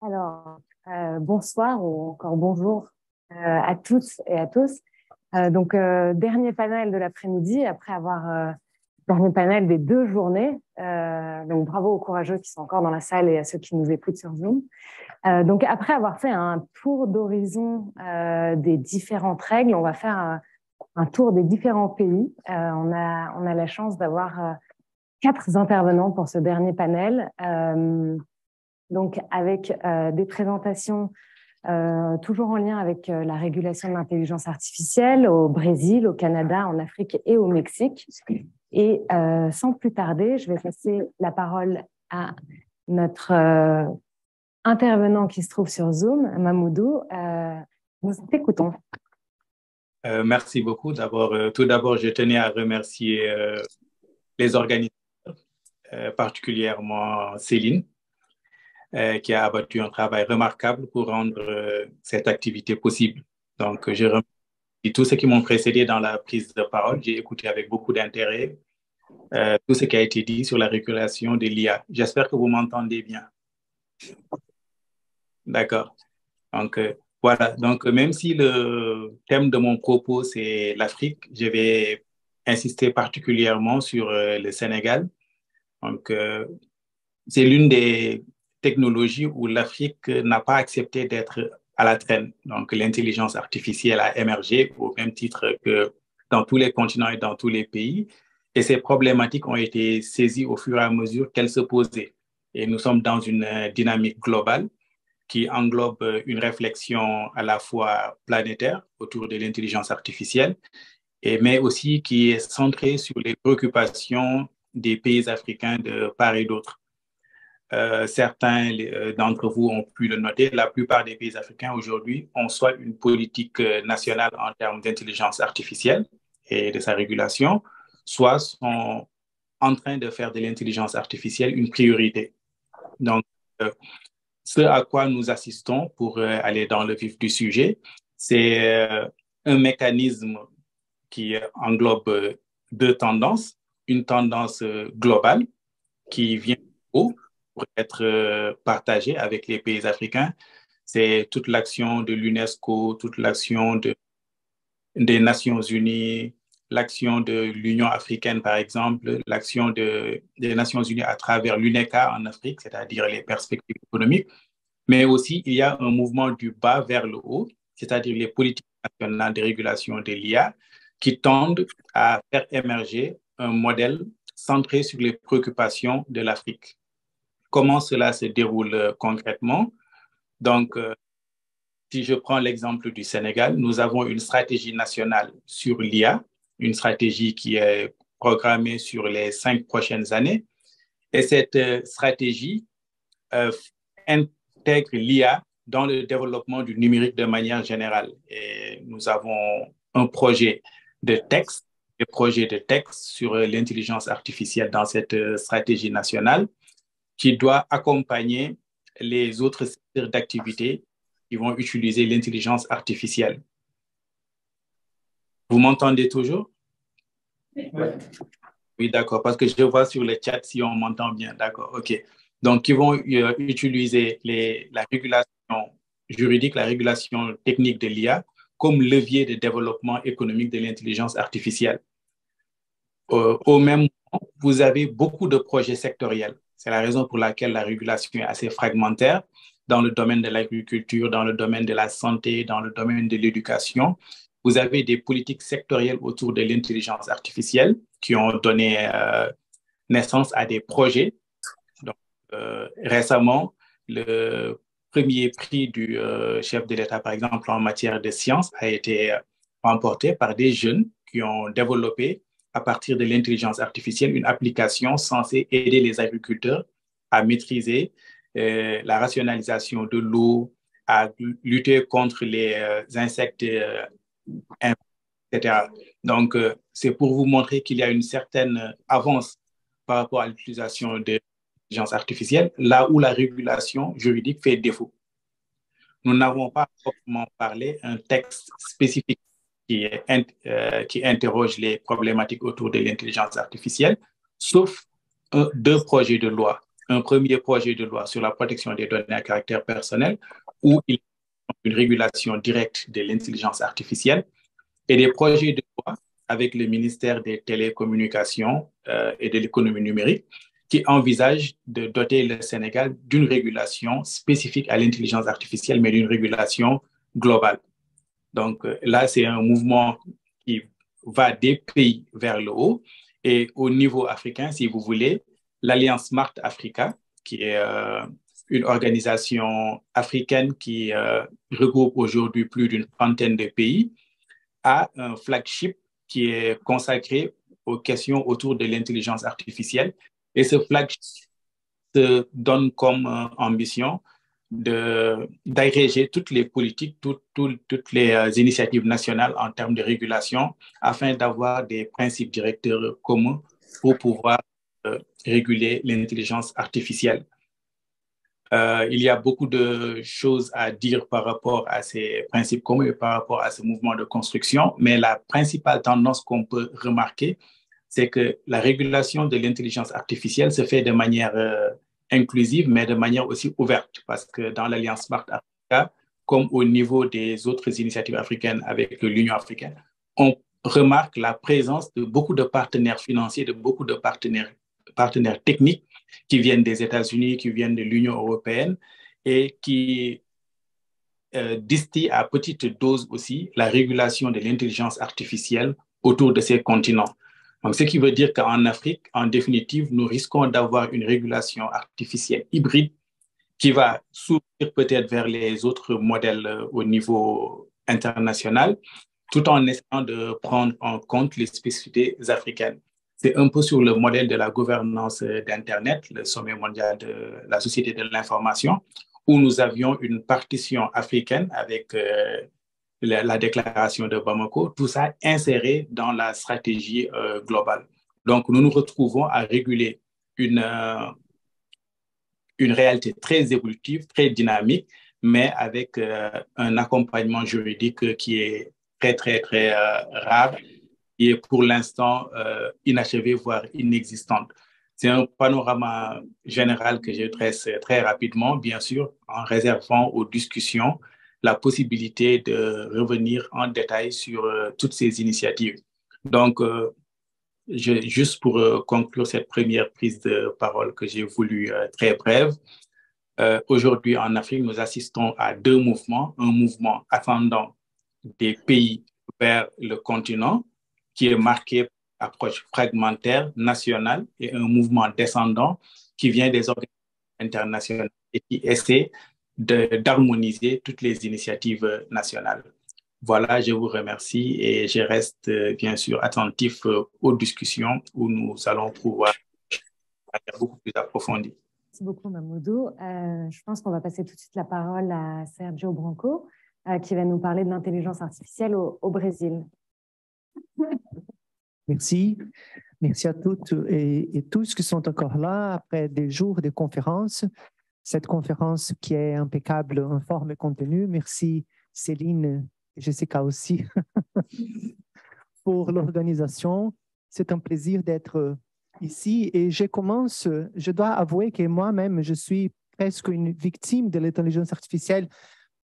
Alors, bonsoir ou encore bonjour à toutes et à tous. Dernier panel de l'après-midi, après avoir dernier panel des 2 journées. Donc, bravo aux courageux qui sont encore dans la salle et à ceux qui nous écoutent sur Zoom. Donc, après avoir fait un tour d'horizon des différentes règles, on va faire un tour des différents pays. On a la chance d'avoir 4 intervenants pour ce dernier panel. Donc, avec des présentations toujours en lien avec la régulation de l'intelligence artificielle au Brésil, au Canada, en Afrique et au Mexique. Et sans plus tarder, je vais passer la parole à notre intervenant qui se trouve sur Zoom, Mamoudou. Nous t'écoutons. Merci beaucoup. Tout d'abord, je tenais à remercier les organisateurs, particulièrement Céline, qui a abattu un travail remarquable pour rendre cette activité possible. Donc, je remercie tous ceux qui m'ont précédé dans la prise de parole. J'ai écouté avec beaucoup d'intérêt tout ce qui a été dit sur la régulation de l'IA. J'espère que vous m'entendez bien. D'accord. Donc, voilà. Donc, même si le thème de mon propos, c'est l'Afrique, je vais insister particulièrement sur le Sénégal. Donc, c'est l'une des technologies où l'Afrique n'a pas accepté d'être à la traîne. Donc, l'intelligence artificielle a émergé au même titre que dans tous les continents et dans tous les pays. Et ces problématiques ont été saisies au fur et à mesure qu'elles se posaient. Et nous sommes dans une dynamique globale qui englobe une réflexion à la fois planétaire autour de l'intelligence artificielle, mais aussi qui est centrée sur les préoccupations des pays africains de part et d'autre. Certains d'entre vous ont pu le noter, la plupart des pays africains aujourd'hui ont soit une politique nationale en termes d'intelligence artificielle et de sa régulation, soit sont en train de faire de l'intelligence artificielle une priorité. Donc, ce à quoi nous assistons pour aller dans le vif du sujet, c'est un mécanisme qui englobe deux tendances. Une tendance globale qui vient pour être partagée avec les pays africains. C'est toute l'action de l'UNESCO, toute l'action des Nations Unies, l'action de l'Union africaine, par exemple, l'action des Nations Unies à travers l'UNECA en Afrique, c'est-à-dire les perspectives économiques. Mais aussi, il y a un mouvement du bas vers le haut, c'est-à-dire les politiques nationales de régulation de l'IA qui tendent à faire émerger un modèle centré sur les préoccupations de l'Afrique. Comment cela se déroule concrètement? Donc, si je prends l'exemple du Sénégal, nous avons une stratégie nationale sur l'IA, une stratégie qui est programmée sur les 5 prochaines années. Et cette stratégie intègre l'IA dans le développement du numérique de manière générale. Et nous avons un projet de texte, sur l'intelligence artificielle dans cette stratégie nationale qui doit accompagner les autres secteurs d'activité qui vont utiliser l'intelligence artificielle. Vous m'entendez toujours? Oui. Oui, d'accord, parce que je vois sur le chat si on m'entend bien. D'accord, OK. Donc, ils vont utiliser la régulation juridique, la régulation technique de l'IA comme levier de développement économique de l'intelligence artificielle. Au même moment, vous avez beaucoup de projets sectoriels. C'est la raison pour laquelle la régulation est assez fragmentaire dans le domaine de l'agriculture, dans le domaine de la santé, dans le domaine de l'éducation. Vous avez des politiques sectorielles autour de l'intelligence artificielle qui ont donné naissance à des projets. Donc, récemment, le premier prix du chef de l'État, par exemple, en matière de sciences, a été remporté par des jeunes qui ont développé, à partir de l'intelligence artificielle, une application censée aider les agriculteurs à maîtriser la rationalisation de l'eau, à lutter contre les insectes, etc. Donc, c'est pour vous montrer qu'il y a une certaine avance par rapport à l'utilisation de l'intelligence artificielle, là où la régulation juridique fait défaut. Nous n'avons pas proprement parlé un texte spécifique qui interroge les problématiques autour de l'intelligence artificielle, sauf 2 projets de loi. un premier projet de loi sur la protection des données à caractère personnel, où il y a une régulation directe de l'intelligence artificielle, et des projets de loi avec le ministère des Télécommunications et de l'économie numérique, qui envisage de doter le Sénégal d'une régulation spécifique à l'intelligence artificielle, mais d'une régulation globale. Donc là, c'est un mouvement qui va des pays vers le haut. Et au niveau africain, si vous voulez, l'Alliance Smart Africa, qui est une organisation africaine qui regroupe aujourd'hui plus d'une trentaine de pays, a un flagship qui est consacré aux questions autour de l'intelligence artificielle. Et ce flagship se donne comme ambition d'agréger toutes les politiques, toutes les initiatives nationales en termes de régulation afin d'avoir des principes directeurs communs pour pouvoir réguler l'intelligence artificielle. Il y a beaucoup de choses à dire par rapport à ces principes communs et par rapport à ce mouvement de construction, mais la principale tendance qu'on peut remarquer, c'est que la régulation de l'intelligence artificielle se fait de manière inclusive, mais de manière aussi ouverte, parce que dans l'Alliance Smart Africa, comme au niveau des autres initiatives africaines avec l'Union africaine, on remarque la présence de beaucoup de partenaires financiers, de beaucoup de partenaires techniques qui viennent des États-Unis, qui viennent de l'Union européenne et qui distillent à petite dose aussi la régulation de l'intelligence artificielle autour de ces continents. Donc, ce qui veut dire qu'en Afrique, en définitive, nous risquons d'avoir une régulation artificielle hybride qui va s'ouvrir peut-être vers les autres modèles au niveau international, tout en essayant de prendre en compte les spécificités africaines. C'est un peu sur le modèle de la gouvernance d'Internet, le sommet mondial de la société de l'information, où nous avions une partition africaine avec la déclaration de Bamako, tout ça inséré dans la stratégie globale. Donc, nous nous retrouvons à réguler une réalité très évolutive, très dynamique, mais avec un accompagnement juridique qui est très rare et pour l'instant inachevée, voire inexistante. C'est un panorama général que je dresse très rapidement, bien sûr, en réservant aux discussions la possibilité de revenir en détail sur toutes ces initiatives. Donc, juste pour conclure cette première prise de parole que j'ai voulu très brève, aujourd'hui en Afrique, nous assistons à deux mouvements. Un mouvement ascendant des pays vers le continent, qui est marqué par une approche fragmentaire, nationale, et un mouvement descendant qui vient des organisations internationales et qui essaie d'harmoniser toutes les initiatives nationales. Voilà, je vous remercie et je reste bien sûr attentif aux discussions où nous allons pouvoir faire beaucoup plus approfondir. Merci beaucoup, Mamoudou. Je pense qu'on va passer tout de suite la parole à Sergio Branco, qui va nous parler de l'intelligence artificielle au Brésil. Merci. Merci à toutes et tous qui sont encore là après des jours de conférence. Cette conférence qui est impeccable en forme et contenu. Merci Céline et Jessica aussi pour l'organisation. C'est un plaisir d'être ici et je dois avouer que moi-même, je suis presque une victime de l'intelligence artificielle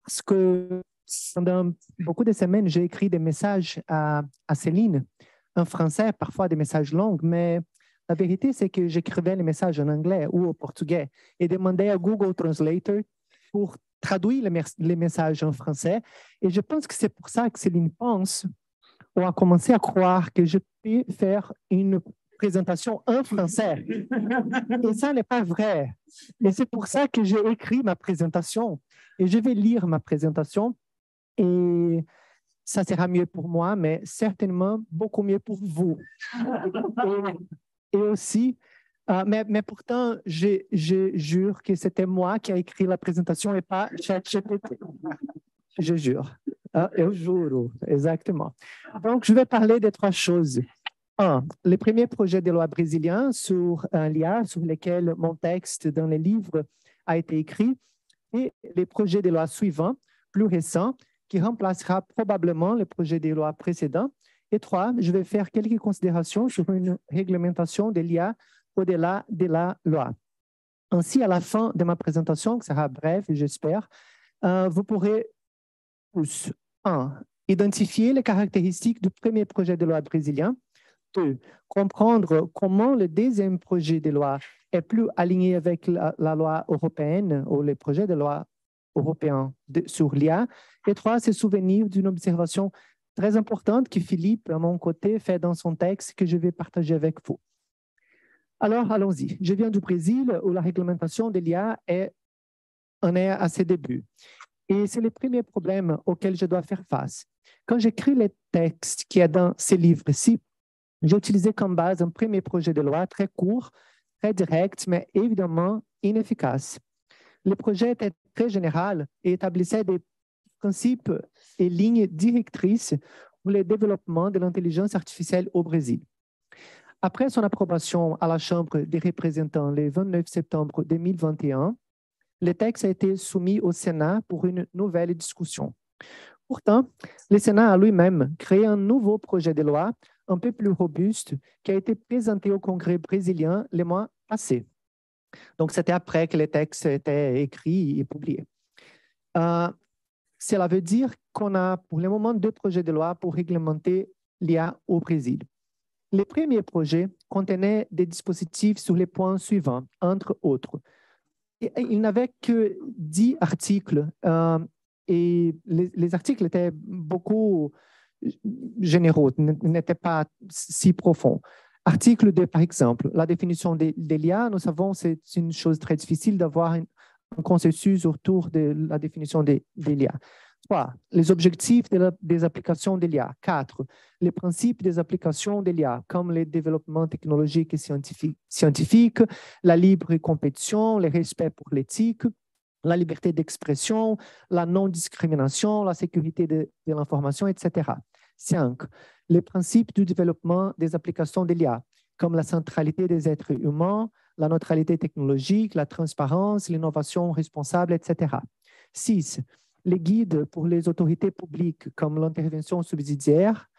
parce que pendant beaucoup de semaines, j'ai écrit des messages à Céline en français, parfois des messages longs, mais la vérité, c'est que j'écrivais les messages en anglais ou au portugais et demandais à Google Translator pour traduire les messages en français. Et je pense que c'est pour ça que Céline pense ou a commencé à croire que je peux faire une présentation en français. Et ça n'est pas vrai. Et c'est pour ça que j'ai écrit ma présentation. Et je vais lire ma présentation. Et ça sera mieux pour moi, mais certainement beaucoup mieux pour vous. Et aussi, mais pourtant, je jure que c'était moi qui ai écrit la présentation et pas ChatGPT. Je jure. Eu juro, exactement. Donc, je vais parler de trois choses. Un, le premier projet de loi brésilien sur l'IA, sur lequel mon texte dans les livres a été écrit, et les projets de loi suivants, plus récents, qui remplacera probablement le projet de loi précédent. Et trois, je vais faire quelques considérations sur une réglementation de l'IA au-delà de la loi. Ainsi, à la fin de ma présentation, qui sera brève, j'espère, vous pourrez tous, 1. Identifier les caractéristiques du premier projet de loi brésilien. 2. Comprendre comment le deuxième projet de loi est plus aligné avec la loi européenne ou les projets de loi européens sur l'IA. Et 3. Se souvenir d'une observation très importante que Philippe, à mon côté, fait dans son texte que je vais partager avec vous. Alors, allons-y. Je viens du Brésil où la réglementation de l'IA en est à ses débuts. Et c'est le premier problème auquel je dois faire face. Quand j'écris les textes qui est dans ces livres-ci, j'ai utilisé comme base un premier projet de loi très court, très direct, mais évidemment inefficace. Le projet était très général et établissait des principes et lignes directrices pour le développement de l'intelligence artificielle au Brésil. Après son approbation à la Chambre des représentants le 29 septembre 2021, le texte a été soumis au Sénat pour une nouvelle discussion. Pourtant, le Sénat a lui-même créé un nouveau projet de loi un peu plus robuste qui a été présenté au Congrès brésilien le mois passé. Donc, c'était après que le texte était écrit et publié. Cela veut dire qu'on a pour le moment 2 projets de loi pour réglementer l'IA au Brésil. Le premier projet contenait des dispositifs sur les points suivants, entre autres. Il n'avait que 10 articles et les articles étaient beaucoup généraux, n'étaient pas si profonds. Article 2, par exemple, la définition de l'IA, nous savons que c'est une chose très difficile d'avoir un consensus autour de la définition de l'IA. 3. Les objectifs des applications de l'IA. 4. Les principes des applications de l'IA, comme le développement technologique et scientifique, la libre compétition, le respect pour l'éthique, la liberté d'expression, la non-discrimination, la sécurité de l'information, etc. 5. Les principes du développement des applications de l'IA, comme la centralité des êtres humains, la neutralité technologique, la transparence, l'innovation responsable, etc. 6. Les guides pour les autorités publiques, comme l'intervention subsidiaire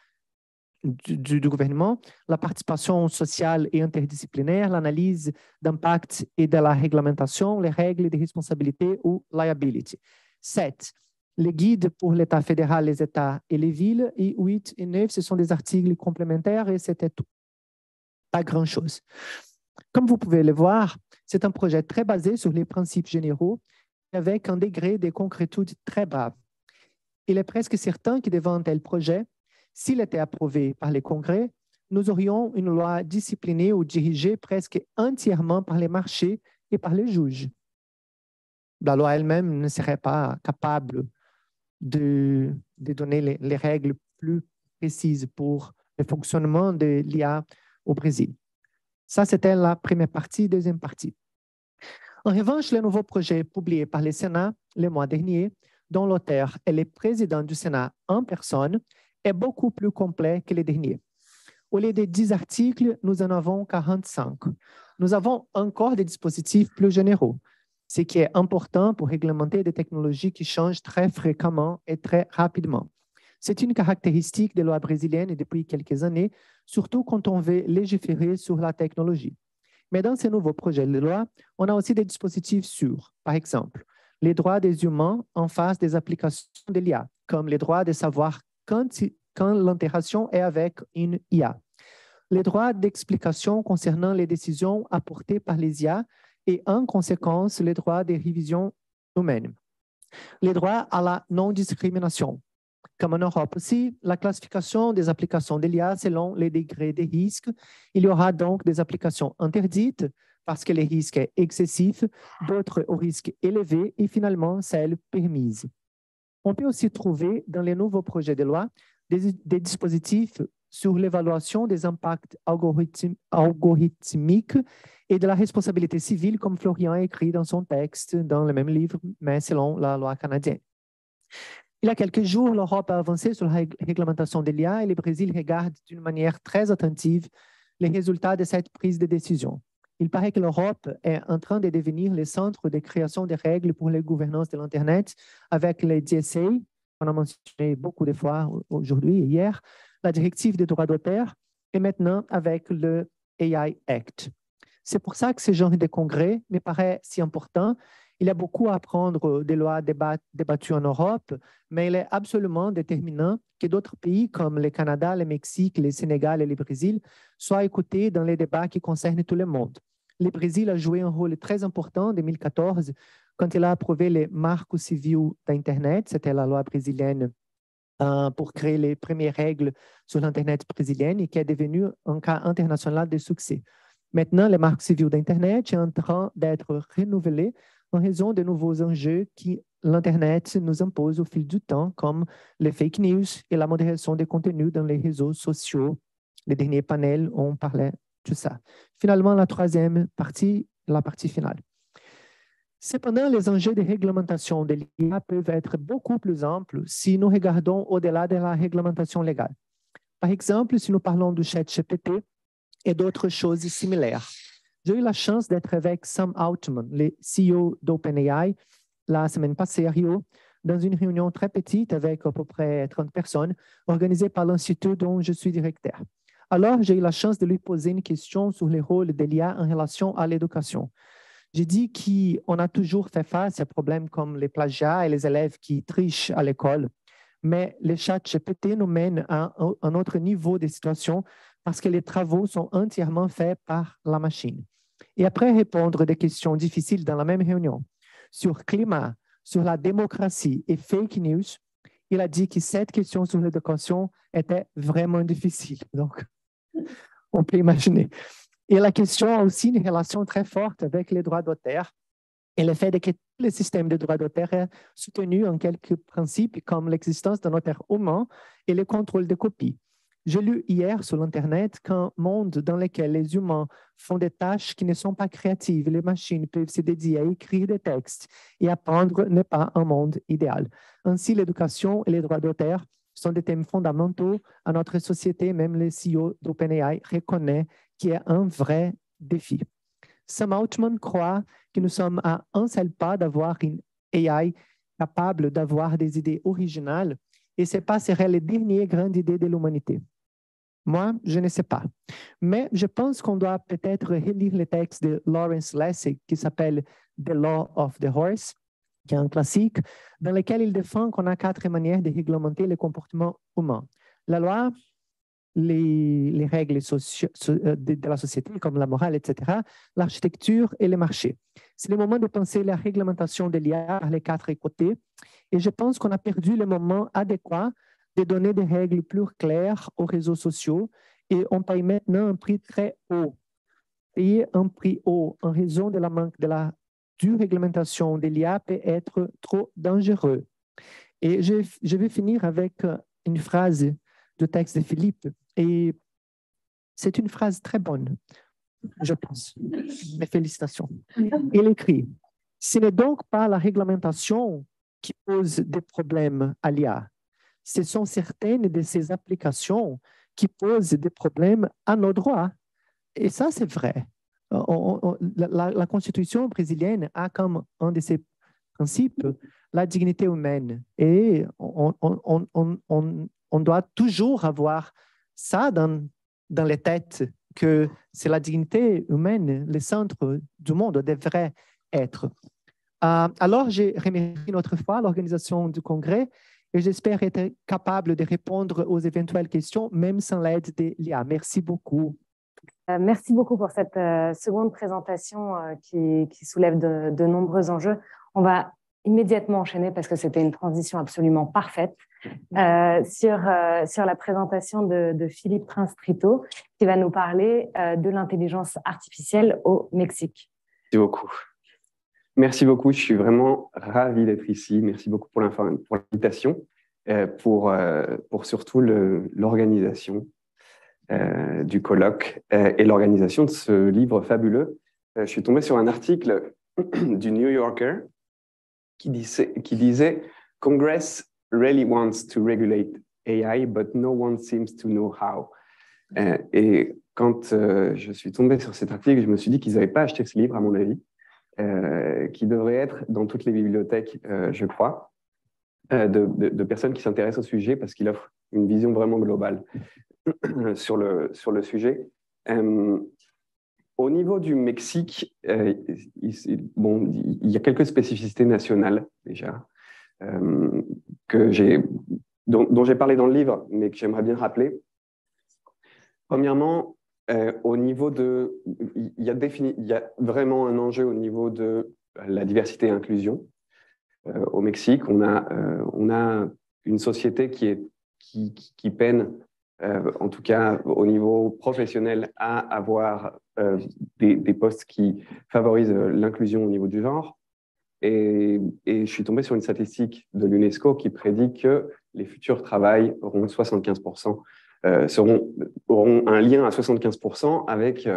du gouvernement, la participation sociale et interdisciplinaire, l'analyse d'impact et de la réglementation, les règles de responsabilité ou liability. 7. Les guides pour l'État fédéral, les États et les villes. Et 8 et 9, ce sont des articles complémentaires et c'était tout. Pas grand-chose. Comme vous pouvez le voir, c'est un projet très basé sur les principes généraux avec un degré de concrétude très bas. Il est presque certain que devant un tel projet, s'il était approuvé par les congrès, nous aurions une loi disciplinée ou dirigée presque entièrement par les marchés et par les juges. La loi elle-même ne serait pas capable de donner les règles plus précises pour le fonctionnement de l'IA au Brésil. Ça, c'était la première partie. Deuxième partie. En revanche, le nouveau projet publié par le Sénat le mois dernier, dont l'auteur est le président du Sénat en personne, est beaucoup plus complet que le dernier. Au lieu de 10 articles, nous en avons 45. Nous avons encore des dispositifs plus généraux, ce qui est important pour réglementer des technologies qui changent très fréquemment et très rapidement. C'est une caractéristique des lois brésiliennes depuis quelques années, surtout quand on veut légiférer sur la technologie. Mais dans ces nouveaux projets de loi, on a aussi des dispositifs sûrs. Par exemple, les droits des humains en face des applications de l'IA, comme les droits de savoir quand l'interaction est avec une IA. Les droits d'explication concernant les décisions apportées par les IA et en conséquence les droits de révision humaine. Les droits à la non-discrimination. Comme en Europe aussi, la classification des applications de l'IA selon les degrés de risque. Il y aura donc des applications interdites parce que le risque est excessif, d'autres au risque élevé et finalement celles permises. On peut aussi trouver dans les nouveaux projets de loi des dispositifs sur l'évaluation des impacts algorithmiques et de la responsabilité civile, comme Florian a écrit dans son texte, dans le même livre, mais selon la loi canadienne. Il y a quelques jours, l'Europe a avancé sur la réglementation de l'IA et le Brésil regarde d'une manière très attentive les résultats de cette prise de décision. Il paraît que l'Europe est en train de devenir le centre de création des règles pour la gouvernance de l'Internet avec les DSA, on a mentionné beaucoup de fois aujourd'hui et hier, la directive des droits d'auteur et maintenant avec le AI Act. C'est pour ça que ce genre de congrès me paraît si important. Il y a beaucoup à apprendre des lois débattues en Europe, mais il est absolument déterminant que d'autres pays comme le Canada, le Mexique, le Sénégal et le Brésil soient écoutés dans les débats qui concernent tout le monde. Le Brésil a joué un rôle très important en 2014 quand il a approuvé les marcos civils d'Internet. C'était la loi brésilienne pour créer les premières règles sur l'Internet brésilienne et qui est devenu un cas international de succès. Maintenant, les marques civiles d'Internet sont en train d'être renouvelées en raison de nouveaux enjeux que l'Internet nous impose au fil du temps, comme les fake news et la modération des contenus dans les réseaux sociaux. Les derniers panels, on parlait de ça. Finalement, la troisième partie, la partie finale. Cependant, les enjeux de réglementation de l'IA peuvent être beaucoup plus amples si nous regardons au-delà de la réglementation légale. Par exemple, si nous parlons du ChatGPT et d'autres choses similaires. J'ai eu la chance d'être avec Sam Altman, le CEO d'OpenAI, la semaine passée à Rio, dans une réunion très petite avec à peu près 30 personnes, organisée par l'institut dont je suis directeur. Alors, j'ai eu la chance de lui poser une question sur le rôle de l'IA en relation à l'éducation. J'ai dit qu'on a toujours fait face à des problèmes comme les plagiats et les élèves qui trichent à l'école, mais le ChatGPT nous mène à un autre niveau de situation parce que les travaux sont entièrement faits par la machine. Et après répondre des questions difficiles dans la même réunion sur climat, sur la démocratie et fake news, il a dit que cette question sur l'éducation était vraiment difficile. Donc, on peut imaginer. Et la question a aussi une relation très forte avec les droits d'auteur et le fait que le système de droits d'auteur est soutenu en quelques principes comme l'existence d'un auteur humain et le contrôle des copies. J'ai lu hier sur l'Internet qu'un monde dans lequel les humains font des tâches qui ne sont pas créatives, les machines peuvent se dédier à écrire des textes et apprendre n'est pas un monde idéal. Ainsi, l'éducation et les droits d'auteur sont des thèmes fondamentaux à notre société. Même le CEO d'OpenAI reconnaît qu'il y a un vrai défi. Sam Altman croit que nous sommes à un seul pas d'avoir une AI capable d'avoir des idées originales et ce pas serait la dernière grande idée de l'humanité. Moi, je ne sais pas. Mais je pense qu'on doit peut-être relire le texte de Lawrence Lessig qui s'appelle The Law of the Horse, qui est un classique, dans lequel il défend qu'on a 4 manières de réglementer le comportement humain. La loi, les règles de la société, comme la morale, etc., l'architecture et les marchés. C'est le moment de penser la réglementation de l'IA par les 4 côtés. Et je pense qu'on a perdu le moment adéquat de donner des règles plus claires aux réseaux sociaux et on paye maintenant un prix très haut. Payer un prix haut en raison de la manque de la due réglementation de l'IA peut être trop dangereux. Et je vais finir avec une phrase du texte de Philippe. Et c'est une phrase très bonne, je pense. Mes félicitations. Il écrit, « Ce n'est donc pas la réglementation qui pose des problèmes à l'IA. Ce sont certaines de ces applications qui posent des problèmes à nos droits. » Et ça, c'est vrai. La Constitution brésilienne a comme un de ses principes la dignité humaine. Et on doit toujours avoir ça dans les têtes, que c'est la dignité humaine, le centre du monde devrait être. Alors, j'ai remercié une autre fois l'organisation du congrès et j'espère être capable de répondre aux éventuelles questions, même sans l'aide de l'IA. Merci beaucoup. Merci beaucoup pour cette seconde présentation qui soulève de nombreux enjeux. On va immédiatement enchaîner parce que c'était une transition absolument parfaite sur la présentation de Philippe Prince-Trito qui va nous parler de l'intelligence artificielle au Mexique. Merci beaucoup. Merci beaucoup. Je suis vraiment ravi d'être ici. Merci beaucoup pour l'invitation, pour surtout l'organisation du colloque et l'organisation de ce livre fabuleux. Je suis tombé sur un article du New Yorker qui disait « Congress really wants to regulate AI, but no one seems to know how ». Et quand je suis tombé sur cet article, je me suis dit qu'ils n'avaient pas acheté ce livre, à mon avis, qui devrait être dans toutes les bibliothèques, je crois, de personnes qui s'intéressent au sujet parce qu'il offre une vision vraiment globale sur le sujet. Au niveau du Mexique, bon, il y a quelques spécificités nationales déjà dont j'ai parlé dans le livre, mais que j'aimerais bien rappeler. Premièrement, au niveau de, il y a vraiment un enjeu au niveau de la diversité et l'inclusion. Au Mexique, on a une société qui peine, en tout cas au niveau professionnel, à avoir des postes qui favorisent l'inclusion au niveau du genre. Et je suis tombé sur une statistique de l'UNESCO qui prédit que les futurs travails auront 75%, auront un lien à 75% avec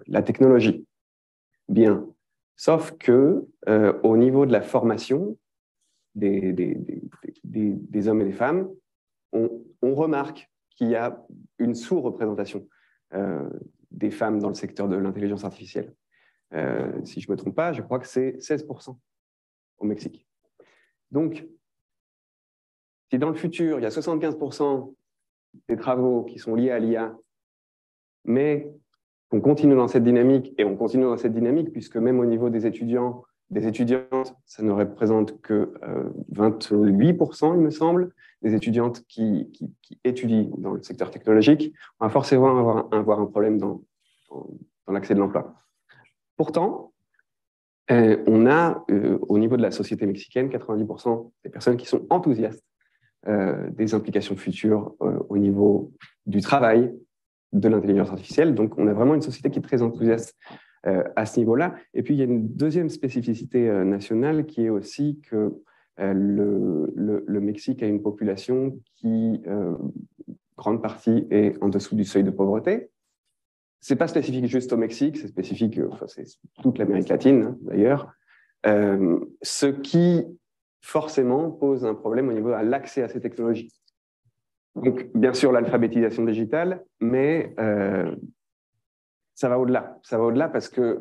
la technologie. Bien. Sauf que au niveau de la formation des hommes et des femmes, on remarque qu'il y a une sous-représentation des femmes dans le secteur de l'intelligence artificielle. Si je ne me trompe pas, je crois que c'est 16% au Mexique. Donc, si dans le futur, il y a 75% des travaux qui sont liés à l'IA, mais on continue dans cette dynamique, et on continue dans cette dynamique, puisque même au niveau des étudiants, des étudiantes, ça ne représente que 28%, il me semble, des étudiantes qui étudient dans le secteur technologique, on va forcément avoir un problème dans l'accès de l'emploi. Pourtant, on a, au niveau de la société mexicaine, 90% des personnes qui sont enthousiastes des implications futures au niveau du travail, de l'intelligence artificielle. Donc, on a vraiment une société qui est très enthousiaste à ce niveau-là. Et puis, il y a une deuxième spécificité nationale qui est aussi que le Mexique a une population qui, grande partie, est en dessous du seuil de pauvreté. Ce n'est pas spécifique juste au Mexique, c'est spécifique, enfin, c'est toute l'Amérique latine, hein, d'ailleurs. Ce qui, forcément, pose un problème au niveau de l'accès à ces technologies. Donc, bien sûr, l'alphabétisation digitale, mais ça va au-delà. Ça va au-delà parce que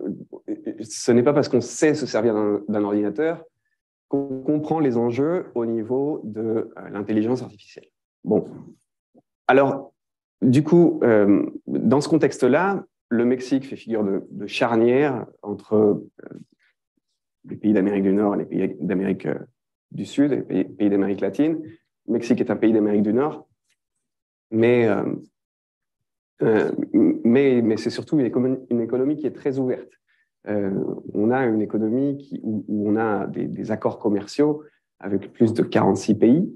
ce n'est pas parce qu'on sait se servir d'un ordinateur qu'on comprend les enjeux au niveau de l'intelligence artificielle. Bon. Alors, du coup, dans ce contexte-là, le Mexique fait figure de charnière entre les pays d'Amérique du Nord et les pays d'Amérique du Sud, les pays d'Amérique latine. Le Mexique est un pays d'Amérique du Nord, mais c'est surtout une économie qui est très ouverte. On a une économie où on a des accords commerciaux avec plus de 46 pays.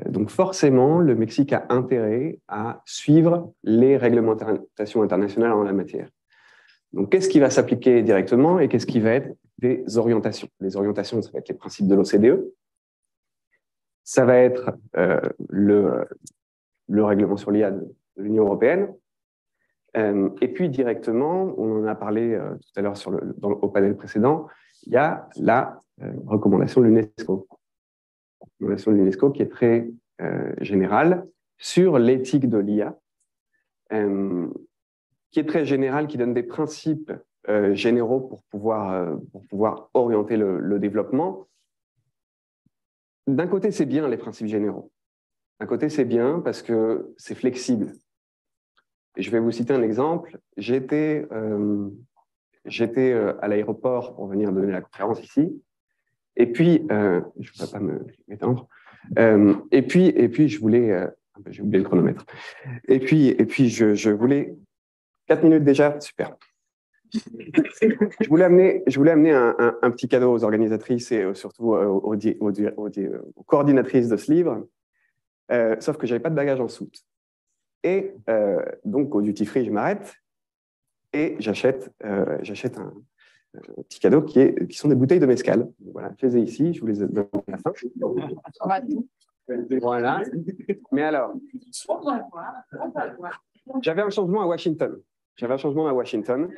Donc forcément, le Mexique a intérêt à suivre les réglementations internationales en la matière. Donc qu'est-ce qui va s'appliquer directement et qu'est-ce qui va être des orientations? Les orientations, ça va être les principes de l'OCDE. Ça va être le règlement sur l'IA de l'Union européenne. Et puis directement, on en a parlé tout à l'heure au panel précédent, il y a la recommandation de l'UNESCO. La recommandation de l'UNESCO qui est très générale sur l'éthique de l'IA, qui est très générale, qui donne des principes généraux pour pouvoir orienter le développement. D'un côté, c'est bien les principes généraux. D'un côté, c'est bien parce que c'est flexible. Et je vais vous citer un exemple. J'étais à l'aéroport pour venir donner la conférence ici. Et puis, je ne peux pas m'étendre. Et puis, je voulais... j'ai oublié le chronomètre. Et puis je voulais... 4 minutes déjà, super. Je voulais amener un petit cadeau aux organisatrices et surtout aux coordinatrices de ce livre, sauf que je n'avais pas de bagage en soute. Et donc, au duty-free, je m'arrête et j'achète un petit cadeau qui sont des bouteilles de mezcal. Voilà, je les ai ici, je vous les donne à la fin. Voilà. Mais alors, j'avais un changement à Washington.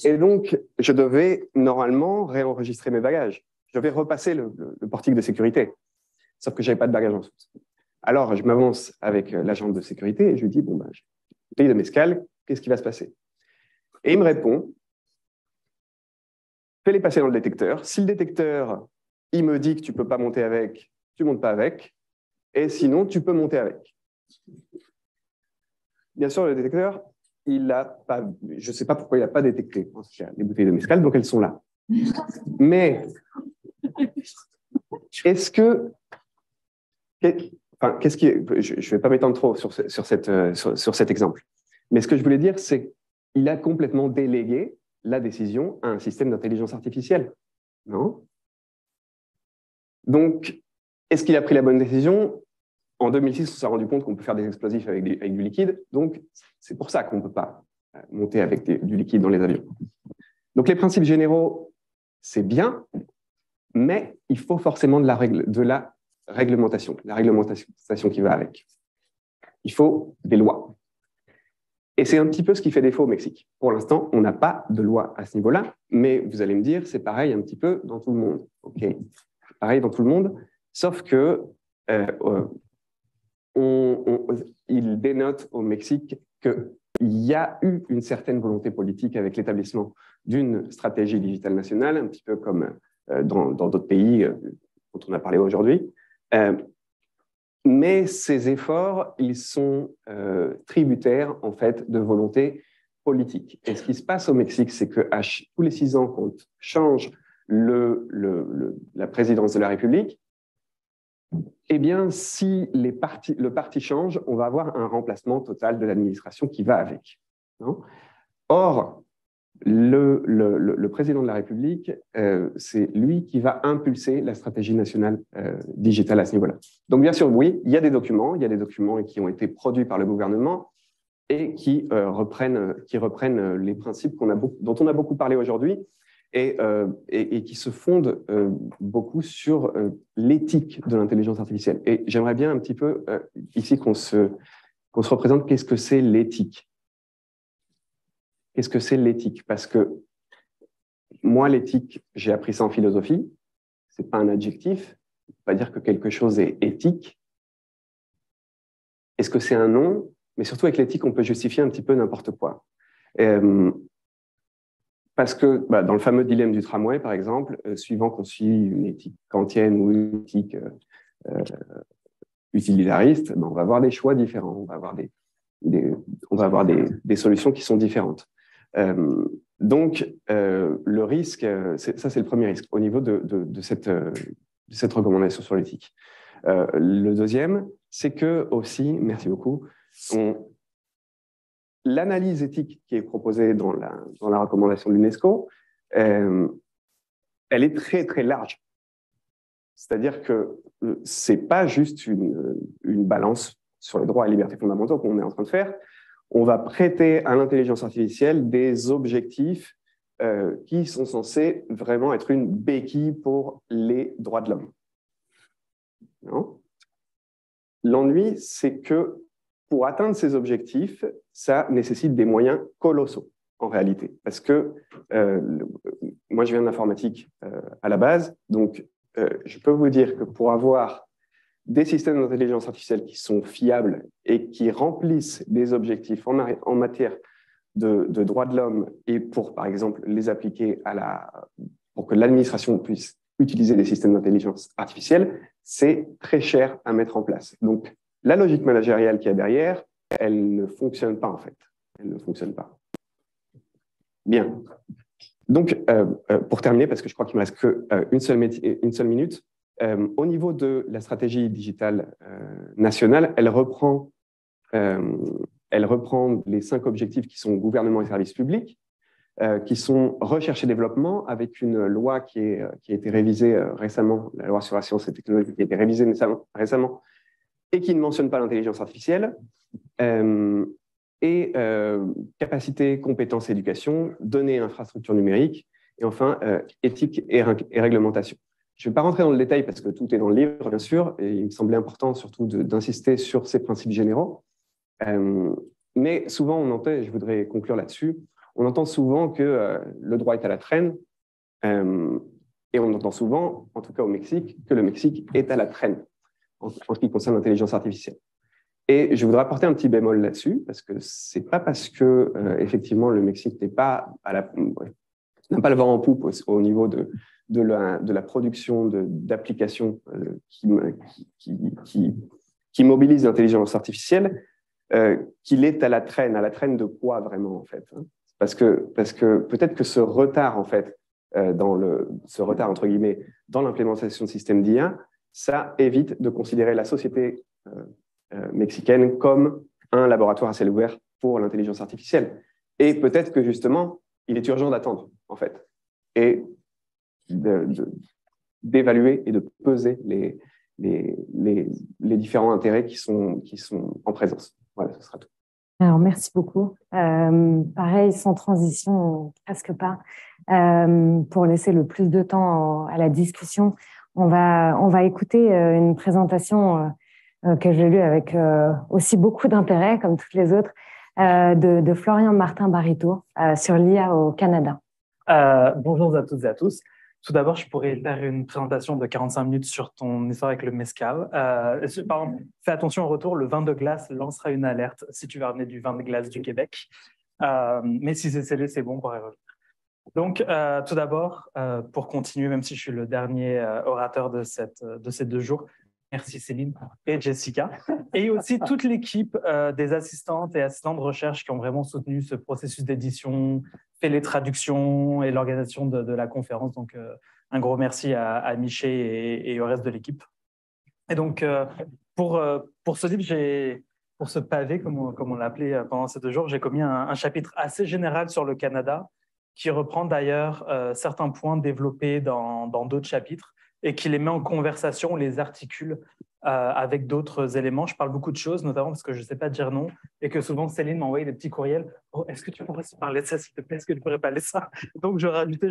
Et donc, je devais normalement réenregistrer mes bagages. Je devais repasser le portique de sécurité. Sauf que je n'avais pas de bagages en soute. Alors, je m'avance avec l'agent de sécurité et je lui dis, bon, j'ai une bouteille de mezcal, qu'est-ce qui va se passer? Et il me répond, fais-les passer dans le détecteur. Si le détecteur, il me dit que tu ne peux pas monter avec, tu ne montes pas avec. Et sinon, tu peux monter avec. Bien sûr, le détecteur, il a pas, je ne sais pas pourquoi il n'a pas détecté les bouteilles de mezcal, donc elles sont là. Mais est-ce que, enfin, qu'est-ce qui est, je ne vais pas m'étendre trop sur cet exemple, mais ce que je voulais dire, c'est qu'il a complètement délégué la décision à un système d'intelligence artificielle, non? Donc, est-ce qu'il a pris la bonne décision? En 2006, on s'est rendu compte qu'on peut faire des explosifs avec du liquide, donc c'est pour ça qu'on ne peut pas monter avec du liquide dans les avions. Donc, les principes généraux, c'est bien, mais il faut forcément de la réglementation qui va avec. Il faut des lois. Et c'est un petit peu ce qui fait défaut au Mexique. Pour l'instant, on n'a pas de loi à ce niveau-là, mais vous allez me dire, c'est pareil un petit peu dans tout le monde. OK, pareil dans tout le monde, sauf que il dénote au Mexique qu'il y a eu une certaine volonté politique avec l'établissement d'une stratégie digitale nationale, un petit peu comme dans d'autres pays dont on a parlé aujourd'hui. Mais ces efforts, ils sont tributaires en fait de volonté politique. Et ce qui se passe au Mexique, c'est que tous les 6 ans, quand change la présidence de la République, eh bien, si le parti change, on va avoir un remplacement total de l'administration qui va avec. Non? Or, le président de la République, c'est lui qui va impulser la stratégie nationale digitale à ce niveau-là. Donc, bien sûr, oui, il y a des documents qui ont été produits par le gouvernement et qui reprennent les principes dont on a beaucoup parlé aujourd'hui et qui se fondent beaucoup sur l'éthique de l'intelligence artificielle. Et j'aimerais bien un petit peu ici qu'on se représente qu'est-ce que c'est l'éthique. Qu'est-ce que c'est l'éthique? Parce que moi, l'éthique, j'ai appris ça en philosophie. Ce n'est pas un adjectif. Ça ne veut pas dire que quelque chose est éthique. Est-ce que c'est un nom? Mais surtout, avec l'éthique, on peut justifier un petit peu n'importe quoi. Parce que dans le fameux dilemme du tramway, par exemple, suivant qu'on suit une éthique kantienne ou une éthique utilitariste, on va avoir des choix différents. On va avoir des solutions qui sont différentes. Donc, le risque, ça c'est le premier risque au niveau de cette recommandation sur l'éthique. Le deuxième, c'est que aussi, merci beaucoup, l'analyse éthique qui est proposée dans la recommandation de l'UNESCO, elle est très très large. C'est-à-dire que c'est pas juste une balance sur les droits et libertés fondamentaux qu'on est en train de faire. On va prêter à l'intelligence artificielle des objectifs qui sont censés vraiment être une béquille pour les droits de l'homme. L'ennui, c'est que pour atteindre ces objectifs, ça nécessite des moyens colossaux, en réalité. Parce que moi, je viens de l'informatique à la base, donc je peux vous dire que pour avoir des systèmes d'intelligence artificielle qui sont fiables et qui remplissent des objectifs en matière de droits de l'homme et pour, par exemple, les appliquer pour que l'administration puisse utiliser des systèmes d'intelligence artificielle, c'est très cher à mettre en place. Donc, la logique managériale qu'il y a derrière, elle ne fonctionne pas, en fait. Elle ne fonctionne pas. Bien. Donc, pour terminer, parce que je crois qu'il ne me reste qu'une seule minute, au niveau de la stratégie digitale nationale, elle reprend les 5 objectifs qui sont gouvernement et services publics, qui sont recherche et développement, avec une loi qui a été révisée récemment, la loi sur la science et la technologie, qui a été révisée récemment, et qui ne mentionne pas l'intelligence artificielle, et capacité, compétences, éducation, données, infrastructures numériques, et enfin, éthique et réglementation. Je ne vais pas rentrer dans le détail parce que tout est dans le livre, bien sûr, et il me semblait important surtout d'insister sur ces principes généraux. Mais souvent, on entend, et je voudrais conclure là-dessus, on entend souvent que le droit est à la traîne, et on entend souvent, en tout cas au Mexique, que le Mexique est à la traîne en ce qui concerne l'intelligence artificielle. Et je voudrais apporter un petit bémol là-dessus, parce que ce n'est pas parce que, effectivement, le Mexique n'a pas le vent en poupe au niveau de la production d'applications qui mobilisent l'intelligence artificielle, qu'il est à la traîne de quoi vraiment en fait, hein? Parce que peut-être que ce retard en fait, ce retard entre guillemets dans l'implémentation de systèmes d'IA, ça évite de considérer la société mexicaine comme un laboratoire à ciel ouvert pour l'intelligence artificielle. Et peut-être que justement, il est urgent d'attendre en fait et d'évaluer et de peser les différents intérêts qui sont en présence. Voilà, ce sera tout. Alors, merci beaucoup. Pareil, sans transition, presque pas. Pour laisser le plus de temps à la discussion, on va écouter une présentation que j'ai lue avec aussi beaucoup d'intérêt, comme toutes les autres, de Florian Martin Barito sur l'IA au Canada. Bonjour à toutes et à tous. Tout d'abord, je pourrais faire une présentation de 45 minutes sur ton histoire avec le mezcal. Pardon, fais attention au retour, le vin de glace lancera une alerte si tu veux ramener du vin de glace du Québec. Mais si c'est scellé, c'est bon pour y revenir. Donc, tout d'abord, pour continuer, même si je suis le dernier orateur de ces 2 jours, merci Céline et Jessica, et aussi toute l'équipe des assistantes et assistants de recherche qui ont vraiment soutenu ce processus d'édition, fait les traductions et l'organisation de la conférence. Donc, un gros merci à Miché et au reste de l'équipe. Et donc, pour ce livre, pour ce pavé, comme on l'a appelé pendant ces 2 jours, j'ai commis un chapitre assez général sur le Canada, qui reprend d'ailleurs certains points développés dans d'autres chapitres et qui les met en conversation, les articule avec d'autres éléments. Je parle beaucoup de choses, notamment parce que je ne sais pas dire non et que souvent Céline m'envoie des petits courriels. Oh, est-ce que tu pourrais se parler de ça, s'il te plaît? Est-ce que tu pourrais parler de ça? Donc, je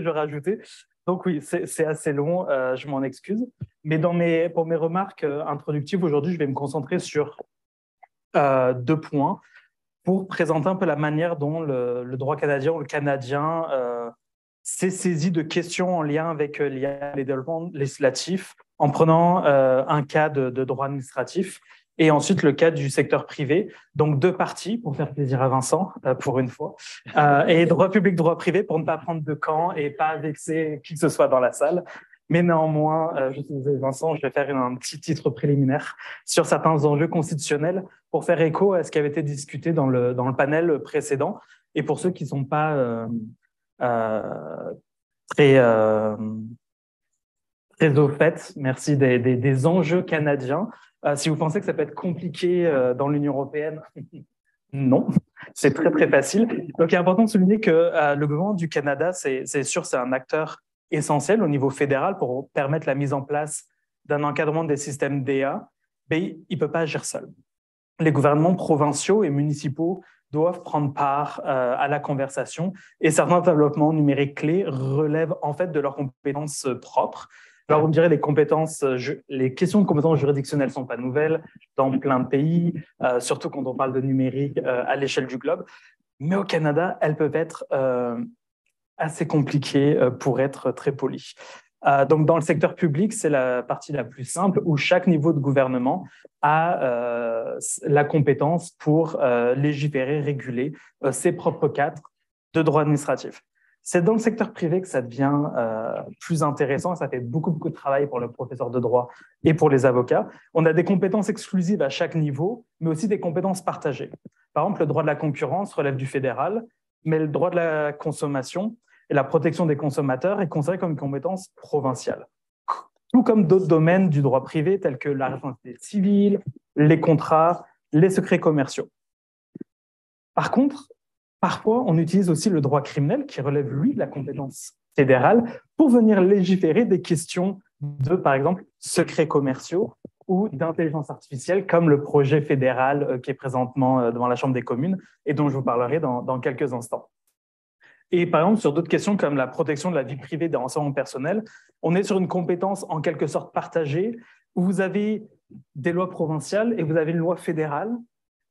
rajoutais. Donc, oui, c'est assez long, je m'en excuse. Mais pour mes remarques introductives, aujourd'hui, je vais me concentrer sur 2 points pour présenter un peu la manière dont le droit canadien ou le Canadien s'est saisi de questions en lien avec l'IA, les développements législatifs, en prenant un cas de droit administratif et ensuite le cas du secteur privé. Donc 2 parties, pour faire plaisir à Vincent, pour une fois, et droit public, droit privé, pour ne pas prendre de camp et pas vexer qui que ce soit dans la salle. Mais néanmoins, je te disais, Vincent, je vais faire un petit titre préliminaire sur certains enjeux constitutionnels pour faire écho à ce qui avait été discuté dans le panel précédent. Et pour ceux qui ne sont pas très au fait, merci, des enjeux canadiens. Si vous pensez que ça peut être compliqué dans l'Union européenne, non, c'est très, très facile. Donc, il est important de souligner que le gouvernement du Canada, c'est sûr, c'est un acteur essentiel au niveau fédéral pour permettre la mise en place d'un encadrement des systèmes d'IA, mais il ne peut pas agir seul. Les gouvernements provinciaux et municipaux doivent prendre part à la conversation et certains développements numériques clés relèvent en fait de leurs compétences propres. Alors, vous me direz, les questions de compétences juridictionnelles ne sont pas nouvelles dans plein de pays, surtout quand on parle de numérique à l'échelle du globe. Mais au Canada, elles peuvent être assez compliquées pour être très polies. Donc, dans le secteur public, c'est la partie la plus simple où chaque niveau de gouvernement a la compétence pour légiférer, réguler ses propres cadres de droit administratif. C'est dans le secteur privé que ça devient plus intéressant. Ça fait beaucoup, beaucoup de travail pour le professeur de droit et pour les avocats. On a des compétences exclusives à chaque niveau, mais aussi des compétences partagées. Par exemple, le droit de la concurrence relève du fédéral, mais le droit de la consommation et la protection des consommateurs est considéré comme une compétence provinciale. Tout comme d'autres domaines du droit privé, tels que la responsabilité civile, les contrats, les secrets commerciaux. Par contre, parfois, on utilise aussi le droit criminel, qui relève, lui, de la compétence fédérale, pour venir légiférer des questions de, par exemple, secrets commerciaux ou d'intelligence artificielle, comme le projet fédéral qui est présentement devant la Chambre des communes et dont je vous parlerai dans quelques instants. Et par exemple, sur d'autres questions comme la protection de la vie privée des renseignements personnels, on est sur une compétence en quelque sorte partagée, où vous avez des lois provinciales et vous avez une loi fédérale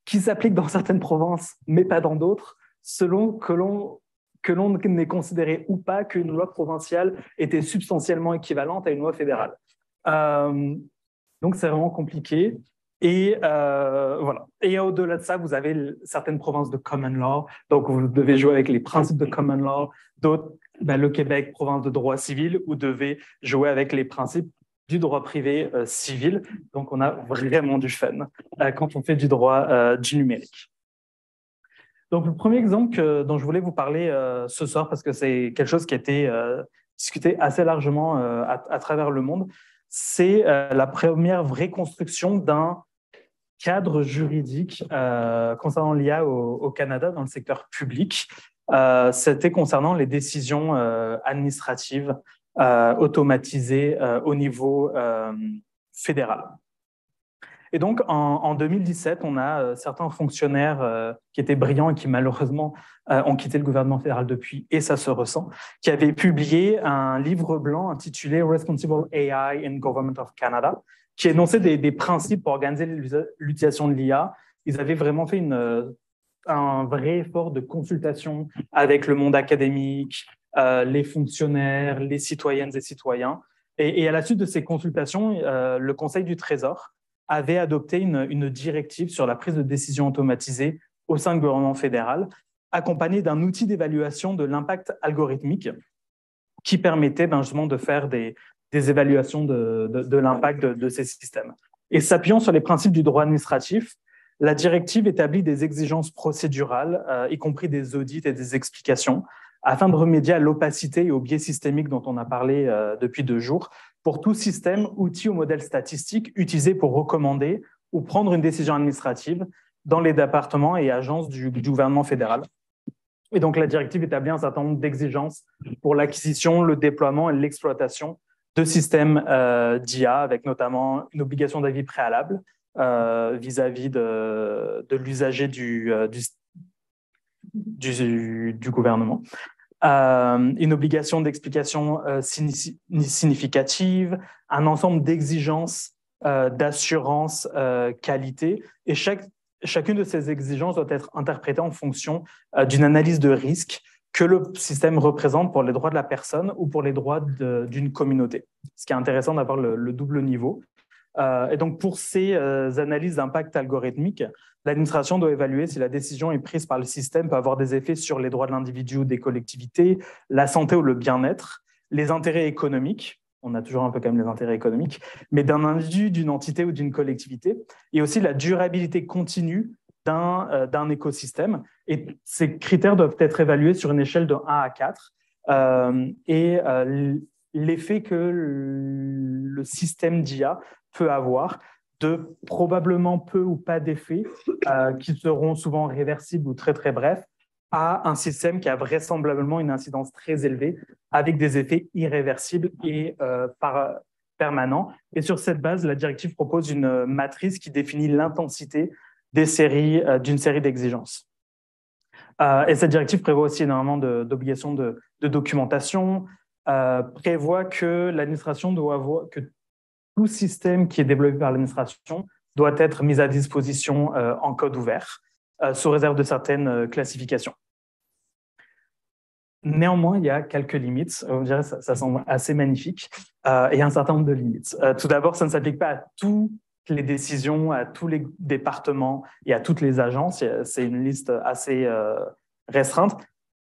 qui s'applique dans certaines provinces, mais pas dans d'autres, selon que l'on n'ait considéré ou pas qu'une loi provinciale était substantiellement équivalente à une loi fédérale. Donc, c'est vraiment compliqué. Et voilà. Et au-delà de ça, vous avez certaines provinces de common law. Donc, vous devez jouer avec les principes de common law. D'autres, le Québec, province de droit civil, vous devez jouer avec les principes du droit privé civil. Donc, on a vraiment du fun quand on fait du droit du numérique. Donc, le premier exemple dont je voulais vous parler ce soir, parce que c'est quelque chose qui a été discuté assez largement à travers le monde, c'est la première vraie construction d'un cadre juridique concernant l'IA au Canada dans le secteur public. C'était concernant les décisions administratives automatisées au niveau fédéral. Et donc, en 2017, on a certains fonctionnaires qui étaient brillants et qui, malheureusement, ont quitté le gouvernement fédéral depuis, et ça se ressent, qui avaient publié un livre blanc intitulé « Responsible AI in Government of Canada », qui énonçait des principes pour organiser l'utilisation de l'IA. Ils avaient vraiment fait un vrai effort de consultation avec le monde académique, les fonctionnaires, les citoyennes et citoyens. Et à la suite de ces consultations, le Conseil du Trésor avait adopté une directive sur la prise de décision automatisée au sein du gouvernement fédéral, accompagnée d'un outil d'évaluation de l'impact algorithmique qui permettait justement de faire des évaluations de l'impact de ces systèmes. Et s'appuyant sur les principes du droit administratif, la directive établit des exigences procédurales, y compris des audits et des explications, afin de remédier à l'opacité et au biais systémique dont on a parlé depuis 2 jours, pour tout système, outil ou modèle statistique utilisé pour recommander ou prendre une décision administrative dans les départements et agences du gouvernement fédéral. Et donc, la directive établit un certain nombre d'exigences pour l'acquisition, le déploiement et l'exploitation de systèmes d'IA, avec notamment une obligation d'avis préalable vis-à-vis de l'usager du gouvernement. Une obligation d'explication significative, un ensemble d'exigences d'assurance qualité, et chacune de ces exigences doit être interprétée en fonction d'une analyse de risque que le système représente pour les droits de la personne ou pour les droits d'une communauté. Ce qui est intéressant d'avoir le double niveau. Et donc, pour ces analyses d'impact algorithmique, l'administration doit évaluer si la décision est prise par le système peut avoir des effets sur les droits de l'individu ou des collectivités, la santé ou le bien-être, les intérêts économiques, on a toujours un peu quand même les intérêts économiques, mais d'un individu, d'une entité ou d'une collectivité, et aussi la durabilité continue d'un écosystème. Et ces critères doivent être évalués sur une échelle de 1 à 4. L'effet que le système d'IA peut avoir de probablement peu ou pas d'effets qui seront souvent réversibles ou très très brefs à un système qui a vraisemblablement une incidence très élevée avec des effets irréversibles et permanents. Et sur cette base, la directive propose une matrice qui définit l'intensité d'une série d'exigences. Et cette directive prévoit aussi énormément d'obligations de documentation, prévoit que l'administration doit avoir, que tout système qui est développé par l'administration doit être mis à disposition en code ouvert, sous réserve de certaines classifications. Néanmoins, il y a quelques limites. On dirait que ça semble assez magnifique. Et il y a un certain nombre de limites. Tout d'abord, ça ne s'applique pas à toutes les décisions, à tous les départements et à toutes les agences. C'est une liste assez restreinte.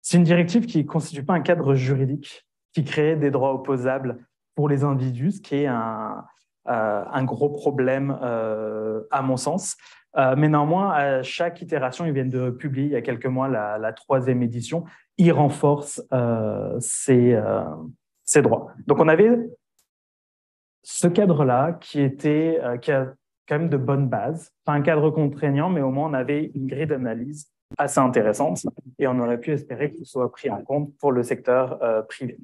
C'est une directive qui ne constitue pas un cadre juridique qui crée des droits opposables pour les individus, ce qui est un gros problème à mon sens. Mais néanmoins, à chaque itération, ils viennent de publier il y a quelques mois la 3e édition, ils renforcent ces droits. Donc, on avait ce cadre-là qui a quand même de bonnes bases, pas un cadre contraignant, mais au moins on avait une grille d'analyse assez intéressante et on aurait pu espérer qu'il soit pris en compte pour le secteur privé.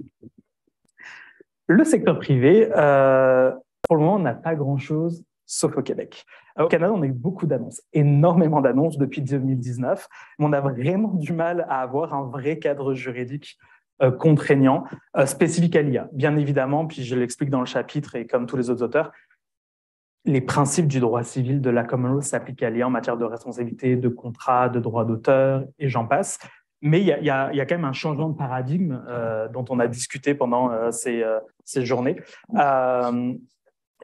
Le secteur privé, pour le moment, on n'a pas grand-chose, sauf au Québec. Au Canada, on a eu beaucoup d'annonces, énormément d'annonces depuis 2019, mais on a vraiment du mal à avoir un vrai cadre juridique contraignant, spécifique à l'IA. Bien évidemment, puis je l'explique dans le chapitre et comme tous les autres auteurs, les principes du droit civil de la common law s'appliquent à l'IA en matière de responsabilité, de contrat, de droit d'auteur et j'en passe. Mais il y a quand même un changement de paradigme dont on a discuté pendant ces journées.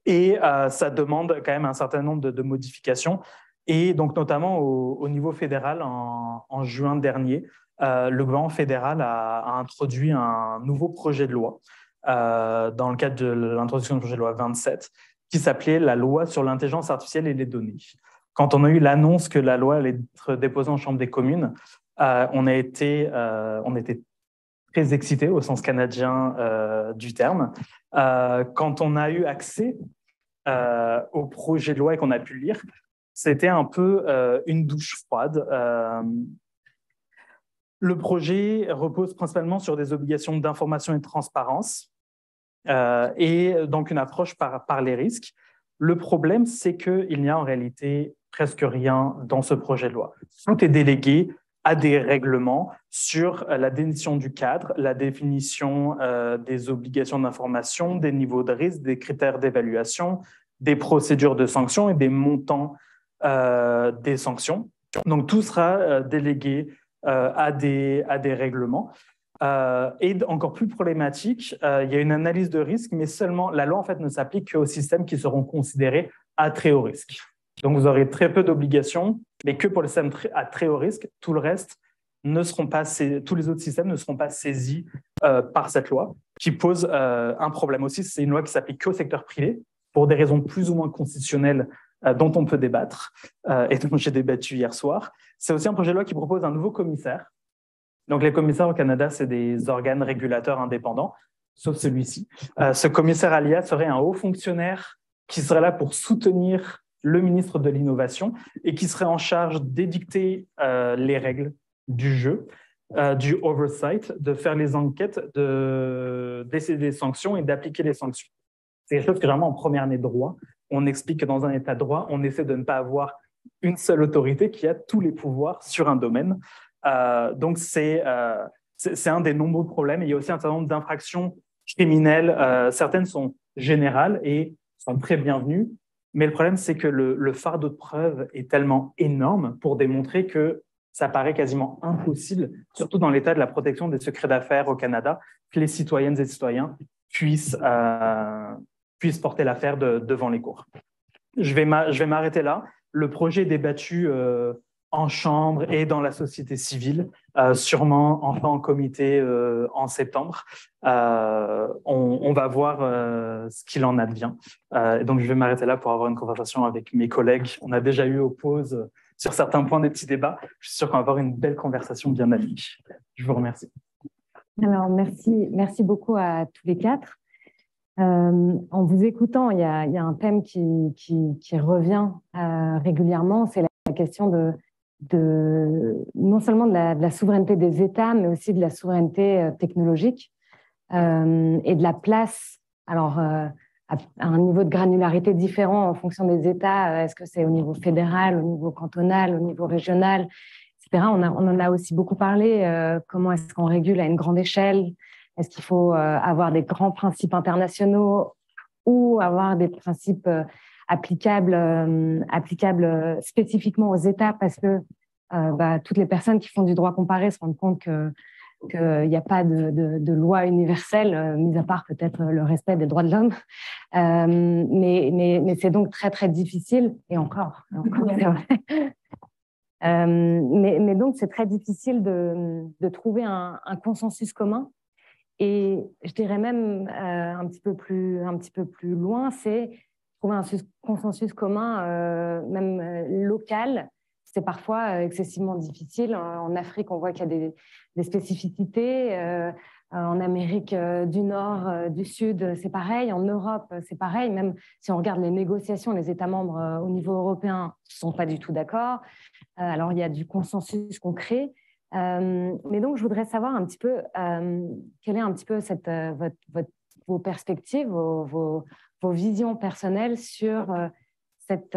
Et ça demande quand même un certain nombre de modifications. Et donc, notamment au niveau fédéral, en juin dernier, le gouvernement fédéral a introduit un nouveau projet de loi dans le cadre de l'introduction du projet de loi 27, qui s'appelait la loi sur l'intelligence artificielle et les données. Quand on a eu l'annonce que la loi allait être déposée en Chambre des communes, on était très excités au sens canadien du terme. Quand on a eu accès au projet de loi et qu'on a pu le lire, c'était un peu une douche froide. Le projet repose principalement sur des obligations d'information et de transparence et donc une approche par les risques. Le problème, c'est qu'il n'y a en réalité presque rien dans ce projet de loi. Tout est délégué à des règlements sur la définition du cadre, la définition des obligations d'information, des niveaux de risque, des critères d'évaluation, des procédures de sanctions et des montants des sanctions. Donc, tout sera délégué à des règlements. Et encore plus problématique, il y a une analyse de risque, mais seulement la loi en fait ne s'applique qu'aux systèmes qui seront considérés à très haut risque. Donc, vous aurez très peu d'obligations, mais que pour les systèmes à très haut risque. Tout le reste ne seront pas, tous les autres systèmes ne seront pas saisis par cette loi, qui pose un problème aussi. C'est une loi qui s'applique qu'au secteur privé, pour des raisons plus ou moins constitutionnelles dont on peut débattre, et dont j'ai débattu hier soir. C'est aussi un projet de loi qui propose un nouveau commissaire. Donc, les commissaires au Canada, c'est des organes régulateurs indépendants, sauf celui-ci. Ce commissaire ALIA serait un haut fonctionnaire qui serait là pour soutenir le ministre de l'Innovation et qui serait en charge d'édicter les règles du jeu, du oversight, de faire les enquêtes, de décider des sanctions et d'appliquer les sanctions. C'est quelque chose que généralement en première année de droit, on explique que dans un état de droit, on essaie de ne pas avoir une seule autorité qui a tous les pouvoirs sur un domaine. Donc, c'est un des nombreux problèmes. Il y a aussi un certain nombre d'infractions criminelles. Certaines sont générales et sont très bienvenues. Mais le problème, c'est que le fardeau de preuve est tellement énorme pour démontrer que ça paraît quasiment impossible, surtout dans l'état de la protection des secrets d'affaires au Canada, que les citoyennes et citoyens puissent porter l'affaire devant les cours. Je vais m'arrêter là. Le projet est débattu en chambre et dans la société civile, sûrement enfin en comité en septembre. On va voir ce qu'il en advient. Donc, je vais m'arrêter là pour avoir une conversation avec mes collègues. On a déjà eu aux pauses sur certains points des petits débats. Je suis sûr qu'on va avoir une belle conversation bien animée. Je vous remercie. Alors, merci beaucoup à tous les quatre. En vous écoutant, il y a un thème qui revient régulièrement, c'est la question non seulement de la souveraineté des États, mais aussi de la souveraineté technologique et de la place, alors à un niveau de granularité différent en fonction des États. Est-ce que c'est au niveau fédéral, au niveau cantonal, au niveau régional, etc. On en a aussi beaucoup parlé. Comment est-ce qu'on régule à une grande échelle? Est-ce qu'il faut avoir des grands principes internationaux ou avoir des principes applicables spécifiquement aux États, parce que toutes les personnes qui font du droit comparé se rendent compte qu'il n'y a pas de loi universelle, mis à part peut-être le respect des droits de l'homme. Mais c'est donc très, très difficile, et encore c'est vrai. Mais donc, c'est très difficile de trouver un consensus commun. Et je dirais même un petit peu plus loin, c'est trouver un consensus commun, même local. C'est parfois excessivement difficile. En Afrique, on voit qu'il y a des spécificités. En Amérique du Nord, du Sud, c'est pareil. En Europe, c'est pareil. Même si on regarde les négociations, les États membres au niveau européen ne sont pas du tout d'accord. Alors, il y a du consensus qu'on crée. Mais donc, je voudrais savoir un petit peu quelle est un petit peu vos perspectives, vos visions personnelles sur cette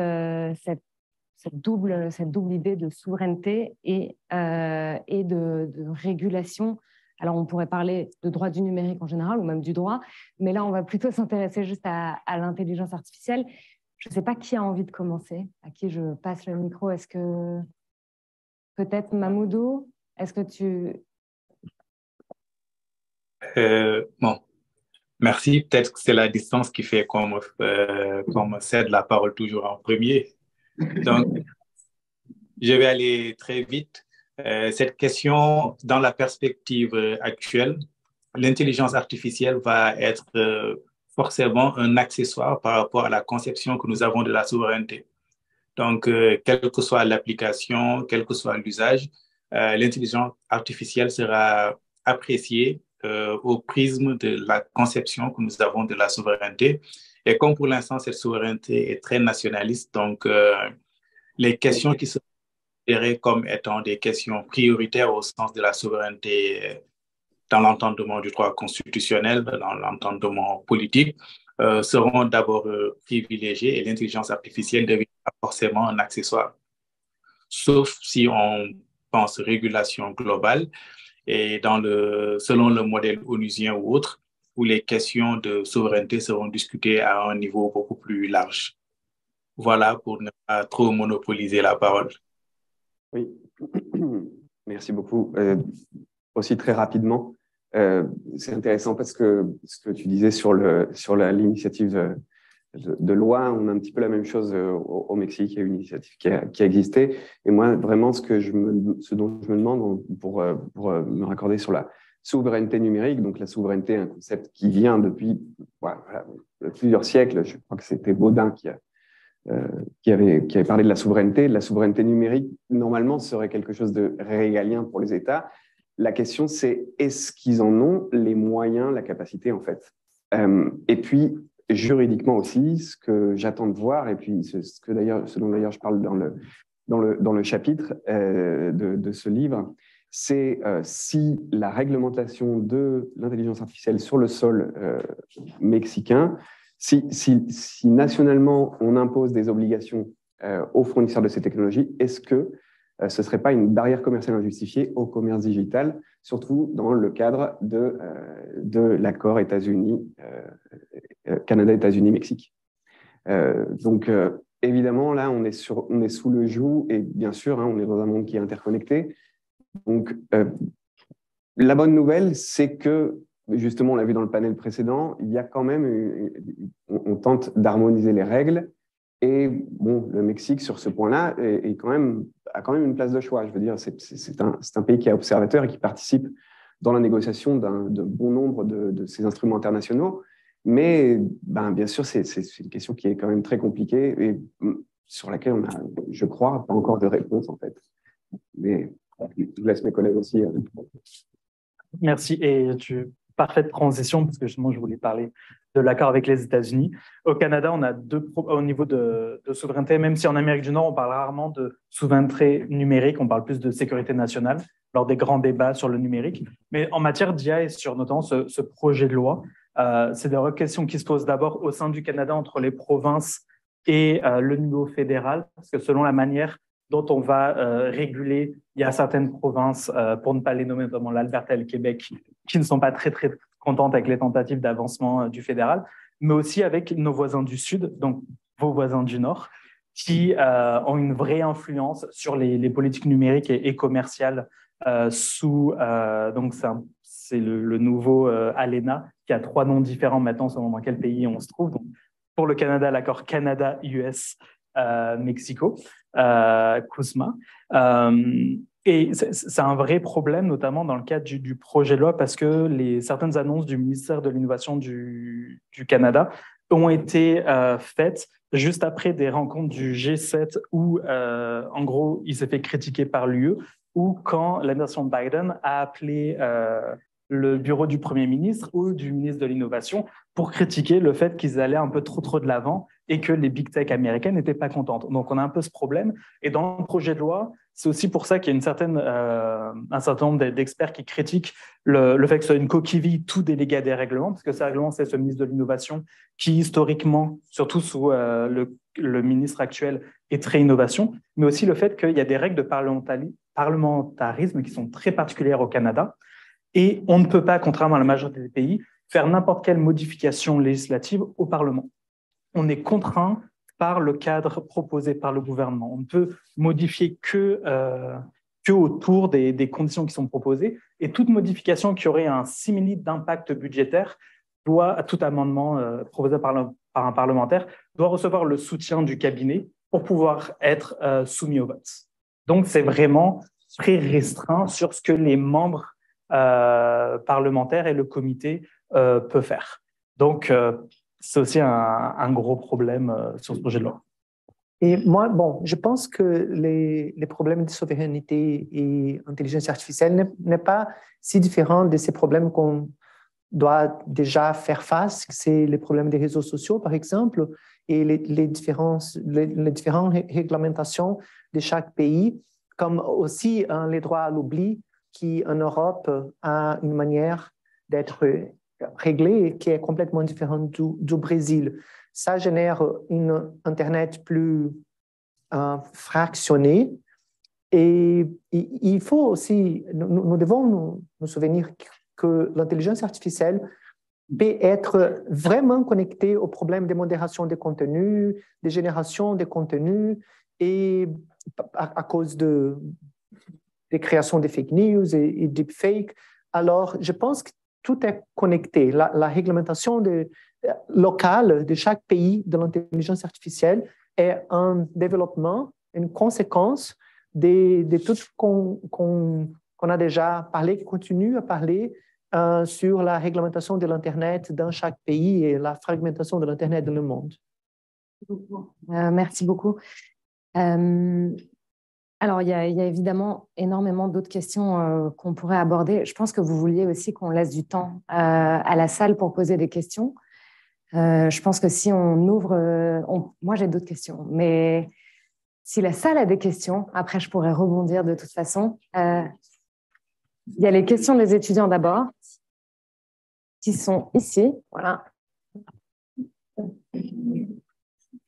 double idée de souveraineté et de régulation. Alors, on pourrait parler de droit du numérique en général ou même du droit, mais là, on va plutôt s'intéresser juste à l'intelligence artificielle. Je ne sais pas qui a envie de commencer, à qui je passe le micro. Est-ce que peut-être Mamoudou? Est-ce que tu... Bon, merci. Peut-être que c'est la distance qui fait qu'on me cède la parole toujours en premier. Donc, je vais aller très vite. Cette question, dans la perspective actuelle, l'intelligence artificielle va être forcément un accessoire par rapport à la conception que nous avons de la souveraineté. Donc, quelle que soit l'application, quel que soit l'usage, l'intelligence artificielle sera appréciée au prisme de la conception que nous avons de la souveraineté. Et comme pour l'instant, cette souveraineté est très nationaliste, donc les questions qui sont considérées comme étant des questions prioritaires au sens de la souveraineté dans l'entendement du droit constitutionnel, dans l'entendement politique, seront d'abord privilégiées et l'intelligence artificielle deviendra forcément un accessoire. Sauf si on pense régulation globale et selon le modèle onusien ou autre, où les questions de souveraineté seront discutées à un niveau beaucoup plus large. Voilà, pour ne pas trop monopoliser la parole. Oui, merci beaucoup. Aussi très rapidement, c'est intéressant parce que ce que tu disais sur l'initiative de loi, on a un petit peu la même chose au Mexique. Il y a une initiative qui a existé. Et moi, vraiment, ce dont je me demande pour me raccorder sur la souveraineté numérique, donc la souveraineté, un concept qui vient depuis plusieurs siècles. Je crois que c'était Baudin qui avait parlé de la souveraineté. La souveraineté numérique, normalement, serait quelque chose de régalien pour les États. La question, c'est est-ce qu'ils en ont les moyens, la capacité, en fait. Et puis, juridiquement aussi, ce que j'attends de voir, et puis ce dont d'ailleurs je parle dans le chapitre de ce livre, c'est si la réglementation de l'intelligence artificielle sur le sol mexicain, si nationalement on impose des obligations aux fournisseurs de ces technologies, est-ce que ce ne serait pas une barrière commerciale injustifiée au commerce digital, surtout dans le cadre de l'accord Canada, États-Unis, Mexique. Donc, évidemment, là, on est sous le joug et bien sûr, on est dans un monde qui est interconnecté. Donc, la bonne nouvelle, c'est que, justement, on l'a vu dans le panel précédent, il y a quand même, on tente d'harmoniser les règles. Et bon, le Mexique, sur ce point-là, a quand même une place de choix. Je veux dire, c'est un pays qui est observateur et qui participe dans la négociation de bon nombre de ces instruments internationaux. Mais bien sûr, c'est une question qui est quand même très compliquée et sur laquelle on a, je crois, pas encore de réponse, en fait. Mais je laisse mes collègues aussi. Merci. Et parfaite transition, parce que justement, je voulais parler de l'accord avec les États-Unis. Au Canada, on a au niveau de souveraineté, même si en Amérique du Nord, on parle rarement de souveraineté numérique, on parle plus de sécurité nationale lors des grands débats sur le numérique. Mais en matière d'IA et sur notamment ce projet de loi, c'est des questions qui se posent d'abord au sein du Canada entre les provinces et le niveau fédéral, parce que selon la manière dont on va réguler, il y a certaines provinces, pour ne pas les nommer, notamment l'Alberta et le Québec, qui ne sont pas très contentes avec les tentatives d'avancement du fédéral, mais aussi avec nos voisins du Sud, donc vos voisins du Nord, qui ont une vraie influence sur les politiques numériques et commerciales donc c'est le nouveau ALENA, qui a 3 noms différents maintenant selon dans quel pays on se trouve. Donc, pour le Canada, l'accord Canada-US Mexico, CUSMA. Et c'est un vrai problème, notamment dans le cadre du projet de loi, parce que certaines annonces du ministère de l'Innovation du Canada ont été faites juste après des rencontres du G7 où, en gros, il s'est fait critiquer par l'UE, ou quand l'administration Biden a appelé le bureau du Premier ministre ou du ministre de l'Innovation pour critiquer le fait qu'ils allaient un peu trop de l'avant et que les big tech américaines n'étaient pas contentes. Donc, on a un peu ce problème. Et dans le projet de loi, c'est aussi pour ça qu'il y a un certain nombre d'experts qui critiquent le fait que ce soit une coquille vide tout délégué à des règlements, parce que ces règlements, c'est ce ministre de l'Innovation qui, historiquement, surtout sous le ministre actuel, est très innovation, mais aussi le fait qu'il y a des règles de parlementarisme qui sont très particulières au Canada. Et on ne peut pas, contrairement à la majorité des pays, faire n'importe quelle modification législative au Parlement. On est contraint par le cadre proposé par le gouvernement. On ne peut modifier que autour des conditions qui sont proposées. Et toute modification qui aurait un simili d'impact budgétaire tout amendement proposé par un parlementaire doit recevoir le soutien du cabinet pour pouvoir être soumis au vote. Donc, c'est vraiment très restreint sur ce que les membres parlementaire et le comité peut faire. Donc, c'est aussi un gros problème sur ce projet de loi. Et moi, bon, je pense que les problèmes de souveraineté et intelligence artificielle n'est pas si différent de ces problèmes qu'on doit déjà faire face. C'est les problèmes des réseaux sociaux, par exemple, et les différentes réglementations de chaque pays, comme aussi les droits à l'oubli qui, en Europe, a une manière d'être réglée qui est complètement différente du Brésil. Ça génère une Internet plus fractionnée. Et il faut aussi, nous devons nous souvenir que l'intelligence artificielle peut être vraiment connectée aux problèmes de modération des contenus, de génération des contenus, et à cause des créations de fake news et deepfake. Alors, je pense que tout est connecté. La réglementation locale de chaque pays de l'intelligence artificielle est un développement, une conséquence de tout ce qu'on a déjà parlé, qui continue à parler sur la réglementation de l'Internet dans chaque pays et la fragmentation de l'Internet dans le monde. Merci beaucoup. Alors, il y a évidemment énormément d'autres questions qu'on pourrait aborder. Je pense que vous vouliez aussi qu'on laisse du temps à la salle pour poser des questions. Je pense que si on ouvre... moi, j'ai d'autres questions, mais si la salle a des questions, après, je pourrais rebondir de toute façon. Il y a les questions des étudiants d'abord, qui sont ici. Voilà. Je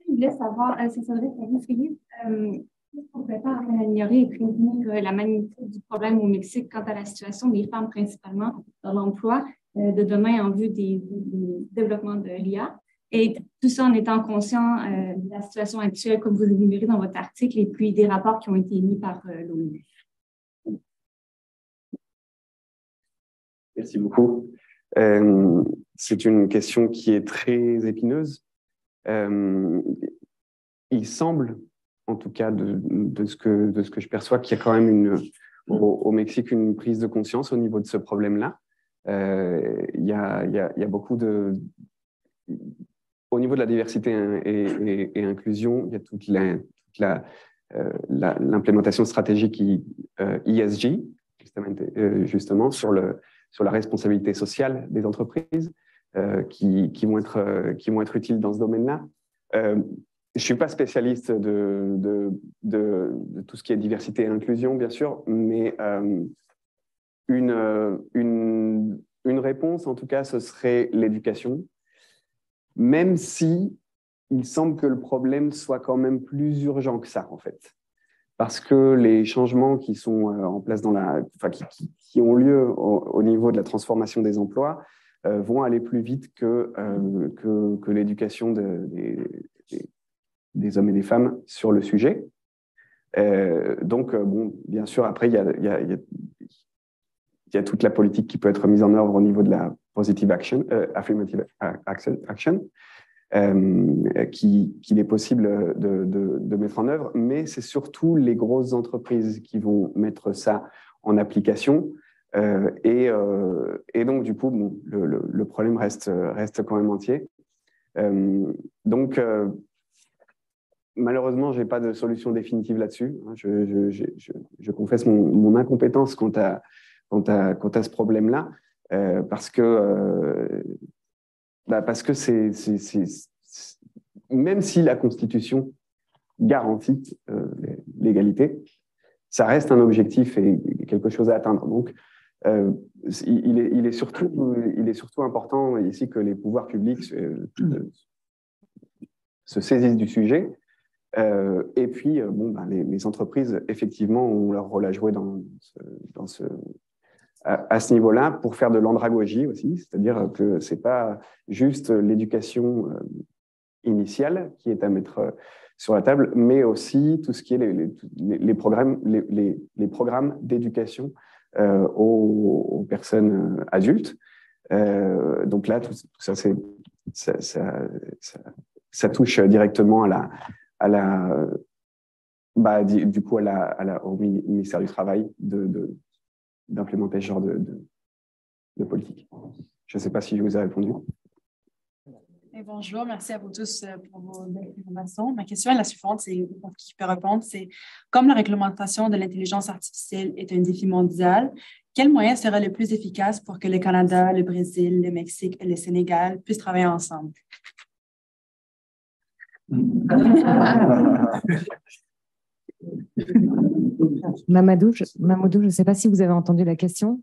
voulais savoir, ça s'adresse à vous, Philippe. Qu'est-ce qu'on peut faire afin d'améliorer et prévenir la magnitude du problème au Mexique quant à la situation des femmes, principalement dans l'emploi de demain en vue du développement de l'IA? Et tout ça en étant conscient de la situation actuelle, comme vous l'énumérez dans votre article, et puis des rapports qui ont été émis par l'ONU. Merci beaucoup. C'est une question qui est très épineuse. Il semble, en tout cas de ce que je perçois, qu'il y a quand même au Mexique une prise de conscience au niveau de ce problème-là. Il y a beaucoup au niveau de la diversité et inclusion, il y a toute l'implémentation stratégique ESG, justement sur la responsabilité sociale des entreprises qui vont être utiles dans ce domaine-là. Je ne suis pas spécialiste de tout ce qui est diversité et inclusion, bien sûr, mais une réponse, en tout cas, ce serait l'éducation, même si il semble que le problème soit quand même plus urgent que ça, en fait. Parce que les changements qui sont en place qui ont lieu au niveau de la transformation des emplois vont aller plus vite que l'éducation des hommes et des femmes sur le sujet. Donc, bon, bien sûr, après, il y a toute la politique qui peut être mise en œuvre au niveau de la affirmative action, qu'il est possible de mettre en œuvre, mais c'est surtout les grosses entreprises qui vont mettre ça en application. Et donc, du coup, bon, le problème reste quand même entier. Donc, malheureusement, je n'ai pas de solution définitive là-dessus. Je confesse mon incompétence quant à ce problème-là, parce que même si la Constitution garantit l'égalité, ça reste un objectif et quelque chose à atteindre. Donc, il est surtout important ici que les pouvoirs publics se saisissent du sujet. Et puis, les entreprises, effectivement, ont leur rôle à jouer à ce niveau-là pour faire de l'andragogie aussi, c'est-à-dire que ce n'est pas juste l'éducation initiale qui est à mettre sur la table, mais aussi tout ce qui est les programmes d'éducation aux personnes adultes. Donc là, tout ça, ça touche directement au ministère du Travail d'implémenter ce genre politique. Je ne sais pas si je vous ai répondu. Et bonjour, merci à vous tous pour vos informations. Ma question est la suivante, c'est pour qui peut répondre, c'est comme la réglementation de l'intelligence artificielle est un défi mondial, quel moyen sera le plus efficace pour que le Canada, le Brésil, le Mexique et le Sénégal puissent travailler ensemble? Mamadou, je ne sais pas si vous avez entendu la question.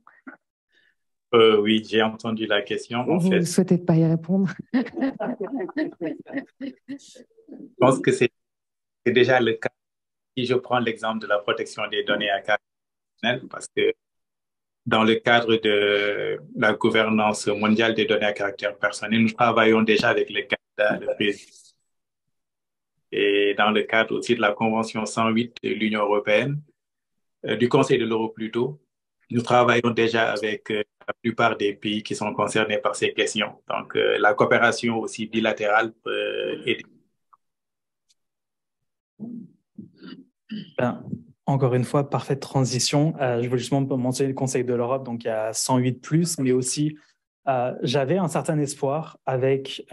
Oui, j'ai entendu la question. Vous ne souhaitez pas y répondre? Je pense que c'est déjà le cas. Si je prends l'exemple de la protection des données à caractère personnel, parce que dans le cadre de la gouvernance mondiale des données à caractère personnel, nous travaillons déjà avec le Canada, le Brésil. Et dans le cadre aussi de la Convention 108 de l'Union européenne, du Conseil de l'Europe plutôt, nous travaillons déjà avec la plupart des pays qui sont concernés par ces questions. Donc, la coopération aussi bilatérale peut aider. Encore une fois, parfaite transition. Je veux justement mentionner le Conseil de l'Europe, donc il y a 108+, mais aussi j'avais un certain espoir avec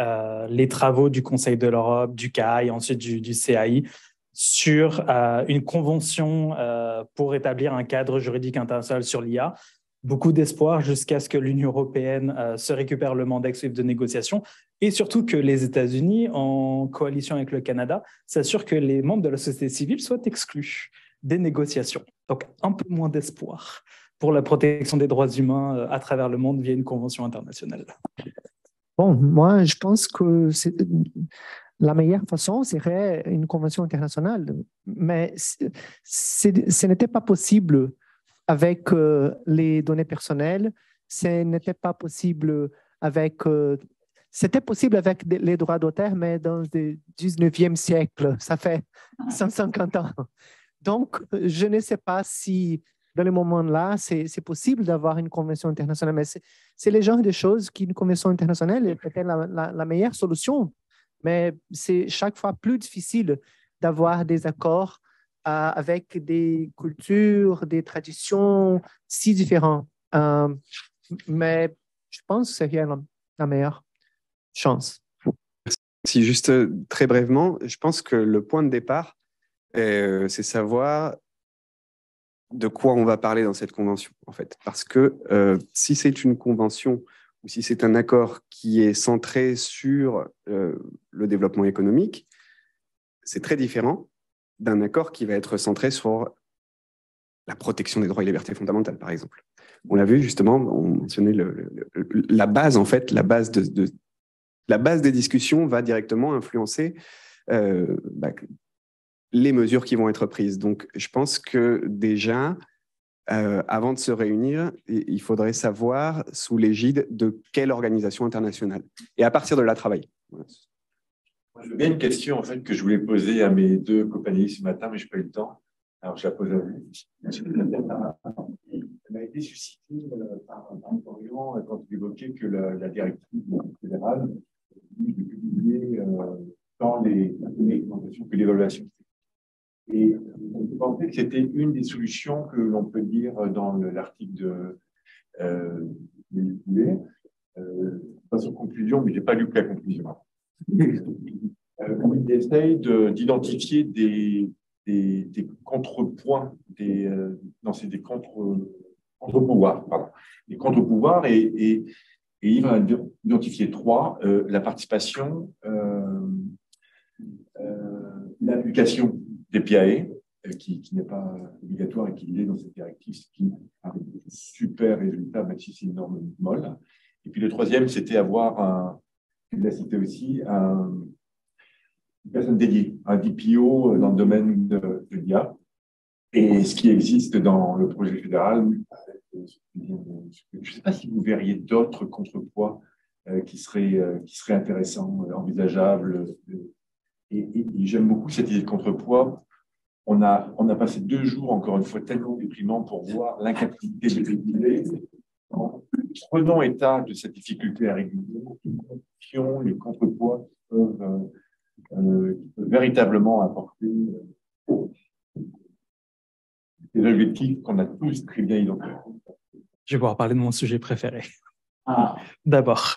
les travaux du Conseil de l'Europe, du CAI, ensuite du CAI, sur une convention pour établir un cadre juridique international sur l'IA. Beaucoup d'espoir jusqu'à ce que l'Union européenne se récupère le mandat exclusif de négociation et surtout que les États-Unis, en coalition avec le Canada, s'assurent que les membres de la société civile soient exclus des négociations. Donc, un peu moins d'espoir pour la protection des droits humains à travers le monde via une convention internationale. Bon, moi, je pense que la meilleure façon serait une convention internationale, mais ce n'était pas possible avec les données personnelles, ce n'était pas possible avec... c'était possible avec les droits d'auteur, mais dans le 19e siècle, ça fait 150 ans. Donc, je ne sais pas si, dans le moment-là, c'est possible d'avoir une convention internationale, mais c'est le genre de choses qu'une convention internationale est peut-être la meilleure solution, mais c'est chaque fois plus difficile d'avoir des accords avec des cultures, des traditions si différentes. Mais je pense que c'est la meilleure chance. Si juste très brièvement, je pense que le point de départ, c'est savoir de quoi on va parler dans cette convention, en fait. Parce que si c'est une convention ou si c'est un accord qui est centré sur le développement économique, c'est très différent d'un accord qui va être centré sur la protection des droits et libertés fondamentales, par exemple. On l'a vu justement, on mentionnait la base, en fait, la base des discussions va directement influencer les mesures qui vont être prises. Donc, je pense que déjà, avant de se réunir, il faudrait savoir sous l'égide de quelle organisation internationale. Et à partir de là, travailler. Voilà. J'ai bien une question en fait, que je voulais poser à mes deux copanélistes ce matin, mais je n'ai pas eu le temps. Alors, je la pose à vous. Elle a été suscitée par Florian quand il évoquait que la directive fédérale de publier tant les recommandations que l'évaluation. Et on pensait que c'était une des solutions que l'on peut dire dans l'article de pas sur conclusion, mais je n'ai pas lu que la conclusion. Il essaye d'identifier des contrepoints, c'est des contre-pouvoirs, pardon. Des contre-pouvoirs et il va identifier 3, la participation, l'application des PAE, qui n'est pas obligatoire et qui est dans cette directive, ce qui a un super résultat, même si c'est une norme molle. Et puis le 3e, c'était avoir il a cité aussi, une personne dédiée, un DPO dans le domaine de l'IA. Et ce qui existe dans le projet fédéral, je ne sais pas si vous verriez d'autres contrepoids qui seraient intéressants, envisageables. Et j'aime beaucoup cette idée de contrepoids. On a passé 2 jours, encore une fois, tellement déprimants pour voir l'incapacité de réguler. Prenons état de cette difficulté à réguler, les contrepoids peuvent véritablement apporter des objectifs qu'on a tous très bien identifiés. Je vais pouvoir parler de mon sujet préféré. D'abord,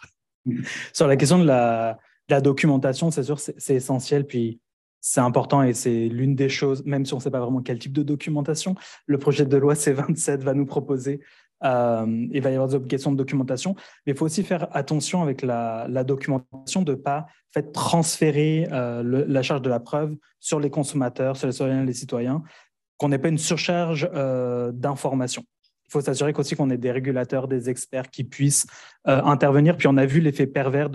sur la question de la documentation, c'est sûr, c'est essentiel, puis c'est important et c'est l'une des choses, même si on ne sait pas vraiment quel type de documentation, le projet de loi C27 va nous proposer. Il va y avoir des obligations de documentation, mais il faut aussi faire attention avec la documentation de ne pas transférer la charge de la preuve sur les consommateurs, sur les citoyens et les citoyens, qu'on n'ait pas une surcharge d'informations. Il faut s'assurer qu'aussi qu'on ait des régulateurs, des experts qui puissent intervenir. Puis on a vu l'effet pervers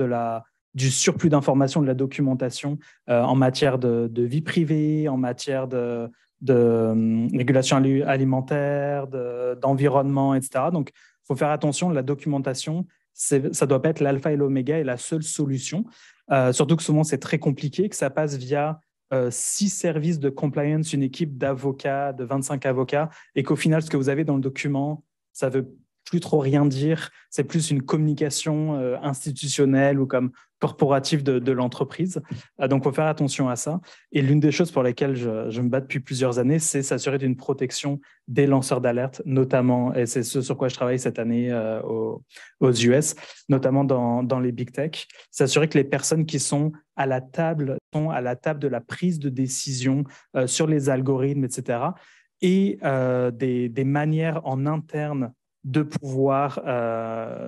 du surplus d'informations, de la documentation en matière de vie privée, en matière de régulation alimentaire, d'environnement, etc. Donc, il faut faire attention, la documentation, ça ne doit pas être l'alpha et l'oméga et la seule solution. Surtout que souvent, c'est très compliqué, que ça passe via 6 services de compliance, une équipe d'avocats, de 25 avocats, et qu'au final, ce que vous avez dans le document, ça veut plus trop rien dire. C'est plus une communication institutionnelle ou comme corporative de l'entreprise. Donc, il faut faire attention à ça. Et l'une des choses pour lesquelles je me bats depuis plusieurs années, c'est s'assurer d'une protection des lanceurs d'alerte, notamment, et c'est ce sur quoi je travaille cette année aux US, notamment dans les big tech, s'assurer que les personnes qui sont à la table de la prise de décision sur les algorithmes, etc., et des manières en interne de pouvoir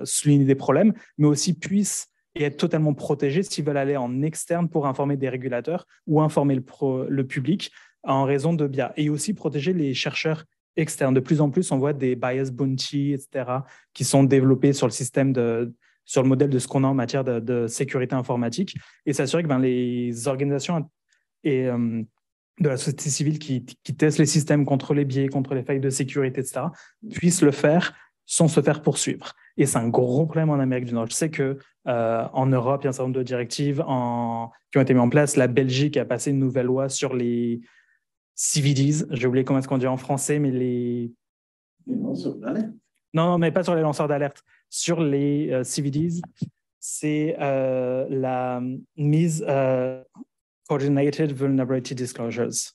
souligner des problèmes, mais aussi puissent et être totalement protégés s'ils veulent aller en externe pour informer des régulateurs ou informer le public en raison de biais. Et aussi protéger les chercheurs externes. De plus en plus, on voit des bias bounty, etc., qui sont développés sur le modèle de ce qu'on a en matière de sécurité informatique, et s'assurer que les organisations et de la société civile qui testent les systèmes contre les biais, contre les failles de sécurité, etc., puissent le faire sans se faire poursuivre. Et c'est un gros problème en Amérique du Nord. Je sais qu'en Europe, il y a un certain nombre de directives qui ont été mises en place. La Belgique a passé une nouvelle loi sur les CVDs. J'ai oublié comment est-ce qu'on dit en français, mais les lanceurs d'alerte. Non, mais pas sur les lanceurs d'alerte. Sur les CVDs, c'est la mise Coordinated Vulnerability Disclosures.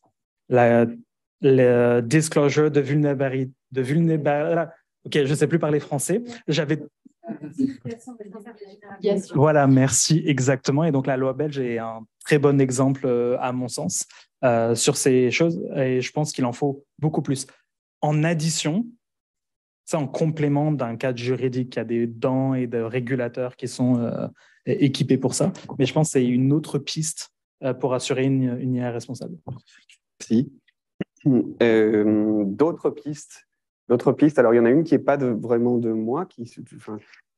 Le disclosure de vulnérabilité. Ok, je ne sais plus parler français. Voilà, merci, exactement. Et donc, la loi belge est un très bon exemple, à mon sens, sur ces choses. Et je pense qu'il en faut beaucoup plus. En addition, ça en complément d'un cadre juridique qui a des dents et de régulateurs qui sont équipés pour ça. Mais je pense que c'est une autre piste pour assurer une IA responsable. Merci. D'autres pistes. Alors, il y en a une qui n'est pas vraiment de moi.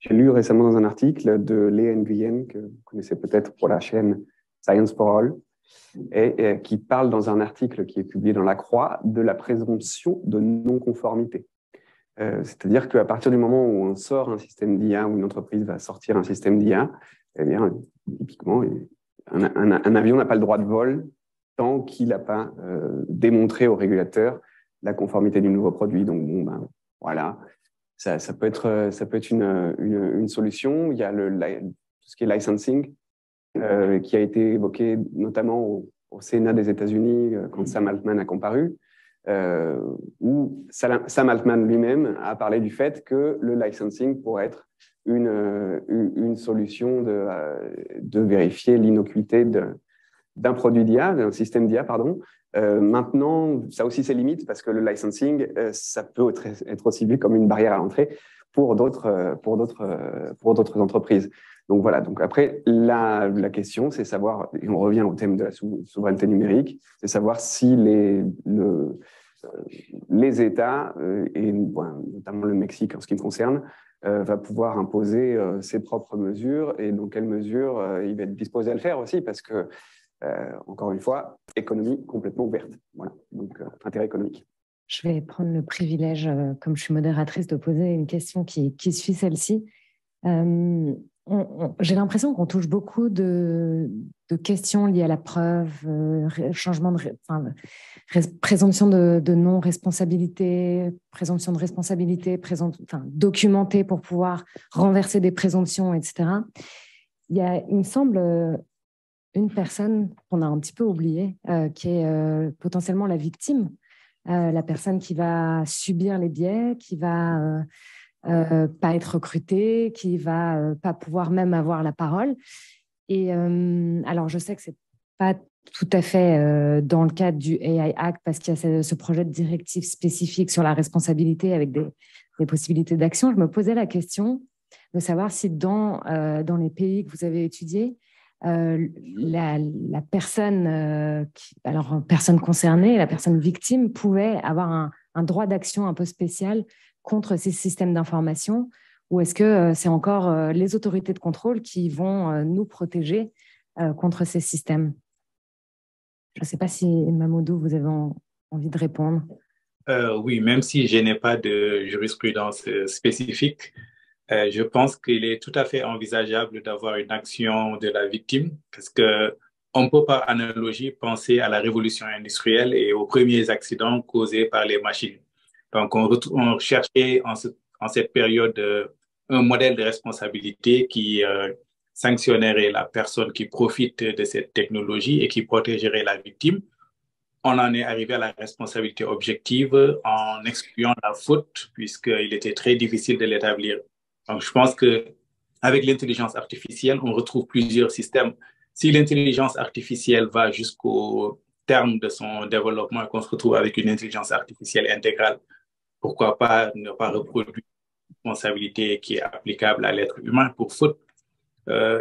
J'ai lu récemment dans un article de Léa Nguyen, que vous connaissez peut-être pour la chaîne Science for All, et qui parle dans un article qui est publié dans La Croix de la présomption de non-conformité. C'est-à-dire qu'à partir du moment où on sort un système d'IA, ou une entreprise va sortir un système d'IA, eh bien, typiquement, un avion n'a pas le droit de vol tant qu'il n'a pas démontré au régulateur la conformité du nouveau produit. Donc, voilà, ça peut être une solution. Il y a tout ce qui est licensing, qui a été évoqué notamment au Sénat des États-Unis quand Sam Altman a comparu, où Sam Altman lui-même a parlé du fait que le licensing pourrait être une solution de vérifier l'innocuité d'un produit d'IA, d'un système d'IA, pardon. Maintenant, ça a aussi ses limites parce que le licensing, ça peut être aussi vu comme une barrière à l'entrée pour d'autres entreprises. Donc voilà. Donc après, la question, c'est savoir, et on revient au thème de la souveraineté numérique, c'est savoir si les États, et notamment le Mexique en ce qui me concerne, va pouvoir imposer ses propres mesures et dans quelles mesures il va être disposé à le faire aussi parce que encore une fois, économie complètement ouverte. Voilà, donc intérêt économique. Je vais prendre le privilège, comme je suis modératrice, de poser une question qui suit celle-ci. J'ai l'impression qu'on touche beaucoup de questions liées à la preuve, changement présomption de non-responsabilité, présomption de responsabilité, documenter pour pouvoir renverser des présomptions, etc. Il me semble, une personne qu'on a un petit peu oubliée, qui est potentiellement la victime, la personne qui va subir les biais, qui va pas être recruté, qui va pas pouvoir même avoir la parole. Et alors, je sais que c'est pas tout à fait dans le cadre du AI Act parce qu'il y a ce projet de directive spécifique sur la responsabilité avec des possibilités d'action. Je me posais la question de savoir si dans les pays que vous avez étudiés, la personne, personne concernée, la personne victime pouvait avoir un droit d'action un peu spécial contre ces systèmes d'information, ou est-ce que c'est encore les autorités de contrôle qui vont nous protéger contre ces systèmes? Je ne sais pas si, Mamoudou, vous avez envie de répondre. Oui, même si je n'ai pas de jurisprudence spécifique, je pense qu'il est tout à fait envisageable d'avoir une action de la victime parce qu'on ne peut pas, par analogie, penser à la révolution industrielle et aux premiers accidents causés par les machines. Donc, on cherchait en cette période un modèle de responsabilité qui sanctionnerait la personne qui profite de cette technologie et qui protégerait la victime. On en est arrivé à la responsabilité objective en excluant la faute puisqu'il était très difficile de l'établir. Donc, je pense qu'avec l'intelligence artificielle, on retrouve plusieurs systèmes. Si l'intelligence artificielle va jusqu'au terme de son développement et qu'on se retrouve avec une intelligence artificielle intégrale, pourquoi pas ne pas reproduire une responsabilité qui est applicable à l'être humain pour faute.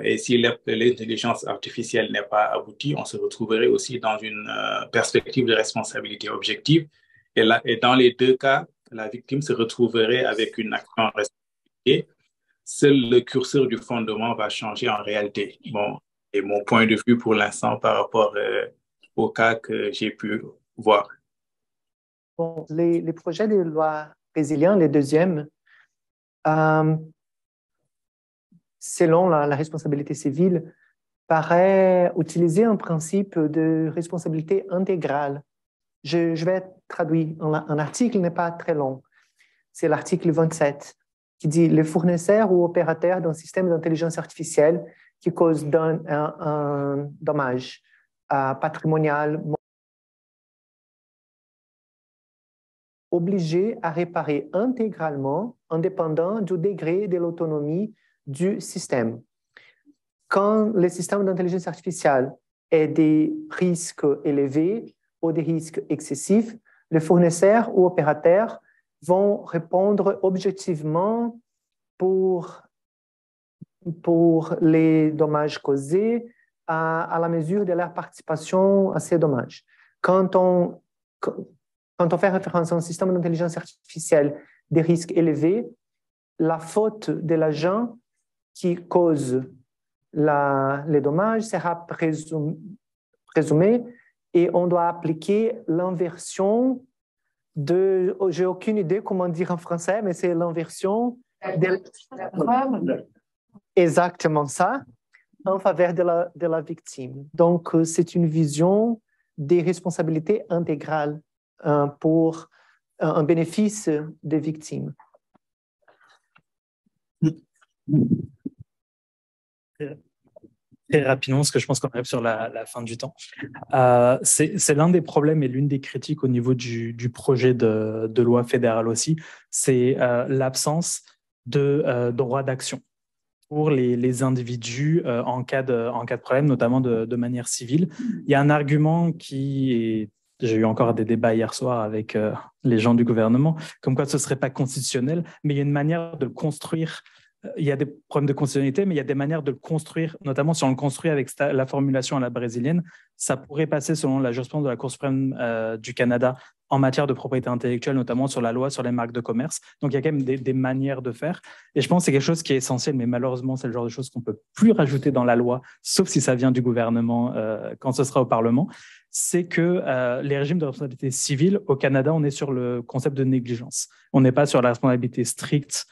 Et si l'intelligence artificielle n'est pas aboutie, on se retrouverait aussi dans une perspective de responsabilité objective. Et dans les deux cas, la victime se retrouverait avec une action en responsabilité. Seul le curseur du fondement va changer en réalité. Bon, et mon point de vue pour l'instant par rapport au cas que j'ai pu voir. Bon, les projets de loi brésiliens, les deuxièmes, selon la responsabilité civile, paraît utiliser un principe de responsabilité intégrale. Je vais traduire. Un article n'est pas très long. C'est l'article 27 qui dit « Les fournisseurs ou opérateurs d'un système d'intelligence artificielle qui cause un dommage patrimonial obligés à réparer intégralement, indépendant du degré de l'autonomie du système. Quand le système d'intelligence artificielle est des risques élevés ou des risques excessifs, les fournisseurs ou opérateurs vont répondre objectivement pour les dommages causés à la mesure de leur participation à ces dommages. Quand on fait référence à un système d'intelligence artificielle des risques élevés, la faute de l'agent qui cause les dommages sera présumée et on doit appliquer l'inversion de... J'ai aucune idée comment dire en français, mais c'est l'inversion de... Exactement ça, en faveur de la victime. Donc, c'est une vision des responsabilités intégrales pour un bénéfice des victimes. Très rapidement, parce que je pense qu'on arrive sur la fin du temps. C'est l'un des problèmes et l'une des critiques au niveau du projet de loi fédérale aussi, c'est l'absence de droit d'action pour les individus en cas de problème, notamment de manière civile. Il y a un argument qui est... J'ai eu encore des débats hier soir avec les gens du gouvernement, comme quoi ce ne serait pas constitutionnel, mais il y a une manière de le construire. Il y a des problèmes de constitutionnalité, mais il y a des manières de le construire, notamment si on le construit avec la formulation à la brésilienne, ça pourrait passer selon la jurisprudence de la Cour suprême du Canada en matière de propriété intellectuelle, notamment sur la loi sur les marques de commerce. Donc, il y a quand même des manières de faire. Et je pense que c'est quelque chose qui est essentiel, mais malheureusement, c'est le genre de choses qu'on ne peut plus rajouter dans la loi, sauf si ça vient du gouvernement quand ce sera au Parlement. C'est que les régimes de responsabilité civile, au Canada, on est sur le concept de négligence. On n'est pas sur la responsabilité stricte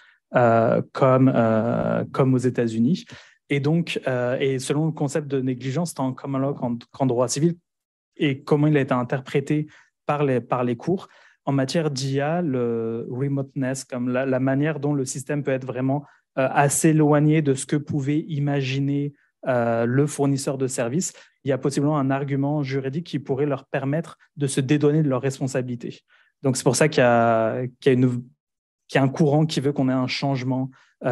comme aux États-Unis. Et donc, et selon le concept de négligence, tant en common law qu'en droit civil, et comment il a été interprété par les cours, en matière d'IA, le remoteness, comme la manière dont le système peut être vraiment assez éloigné de ce que pouvait imaginer le fournisseur de services, il y a possiblement un argument juridique qui pourrait leur permettre de se dédouaner de leurs responsabilités. Donc, c'est pour ça qu'il y a une qu'il y a un courant qui veut qu'on ait un changement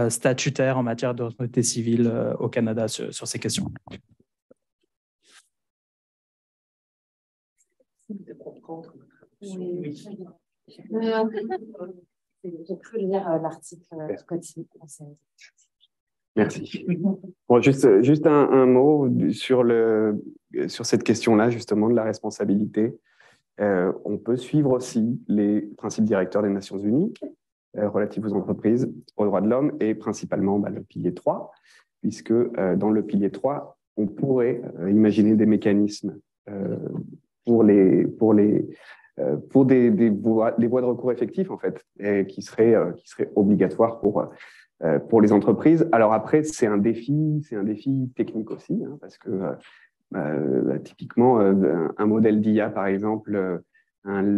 statutaire en matière de responsabilité civile au Canada sur ces questions. Oui. J'ai cru lire l'article du Code civil français. Merci. Bon, juste un mot sur cette question-là, justement, de la responsabilité. On peut suivre aussi les principes directeurs des Nations Unies relatifs aux entreprises, aux droits de l'homme et principalement le pilier 3, puisque dans le pilier 3, on pourrait imaginer des mécanismes pour des voies de recours effectifs, en fait, et qui seraient obligatoires pour les entreprises. Alors après, c'est un défi technique aussi, hein, parce que typiquement, un modèle d'IA, par exemple, grand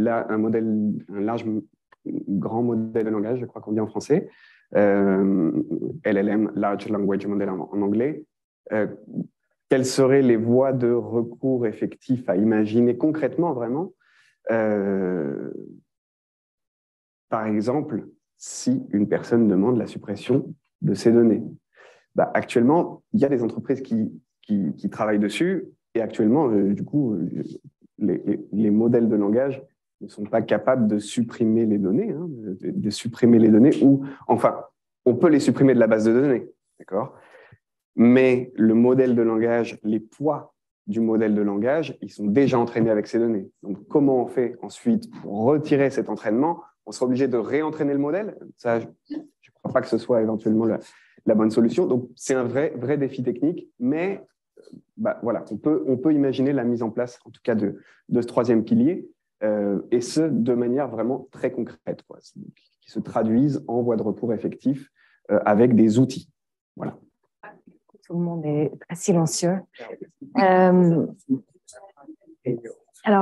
modèle de langage, je crois qu'on dit en français, LLM, Large Language Model en anglais, quelles seraient les voies de recours effectifs à imaginer concrètement, vraiment, par exemple, si une personne demande la suppression de ses données. Actuellement, il y a des entreprises qui travaillent dessus et actuellement, du coup, les modèles de langage ne sont pas capables de supprimer les données, hein, de supprimer les données ou, enfin, on peut les supprimer de la base de données, d'accord ? Mais le modèle de langage, les poids du modèle de langage, ils sont déjà entraînés avec ces données. Donc, comment on fait ensuite pour retirer cet entraînement ? On sera obligé de réentraîner le modèle. Ça, je ne crois pas que ce soit éventuellement la bonne solution. Donc, c'est un vrai défi technique, mais voilà, on peut imaginer la mise en place, en tout cas, de ce troisième pilier, et ce, de manière vraiment très concrète, quoi, qui se traduisent en voie de recours effectif avec des outils. Voilà. Tout le monde est très silencieux. Alors,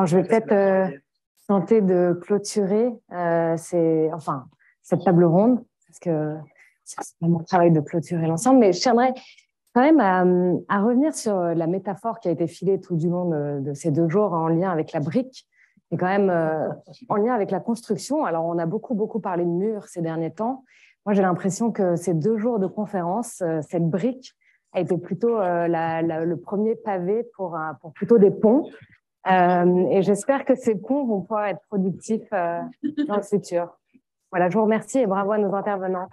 je vais peut-être tenter de clôturer cette table ronde, parce que c'est mon travail de clôturer l'ensemble, mais je tiendrais quand même à revenir sur la métaphore qui a été filée tout du long de ces 2 jours en lien avec la brique et quand même en lien avec la construction. Alors, on a beaucoup parlé de murs ces derniers temps. Moi, j'ai l'impression que ces 2 jours de conférence, cette brique a été plutôt le premier pavé pour plutôt des ponts. Et j'espère que ces ponts vont pouvoir être productifs dans le futur. Voilà, je vous remercie et bravo à nos intervenants.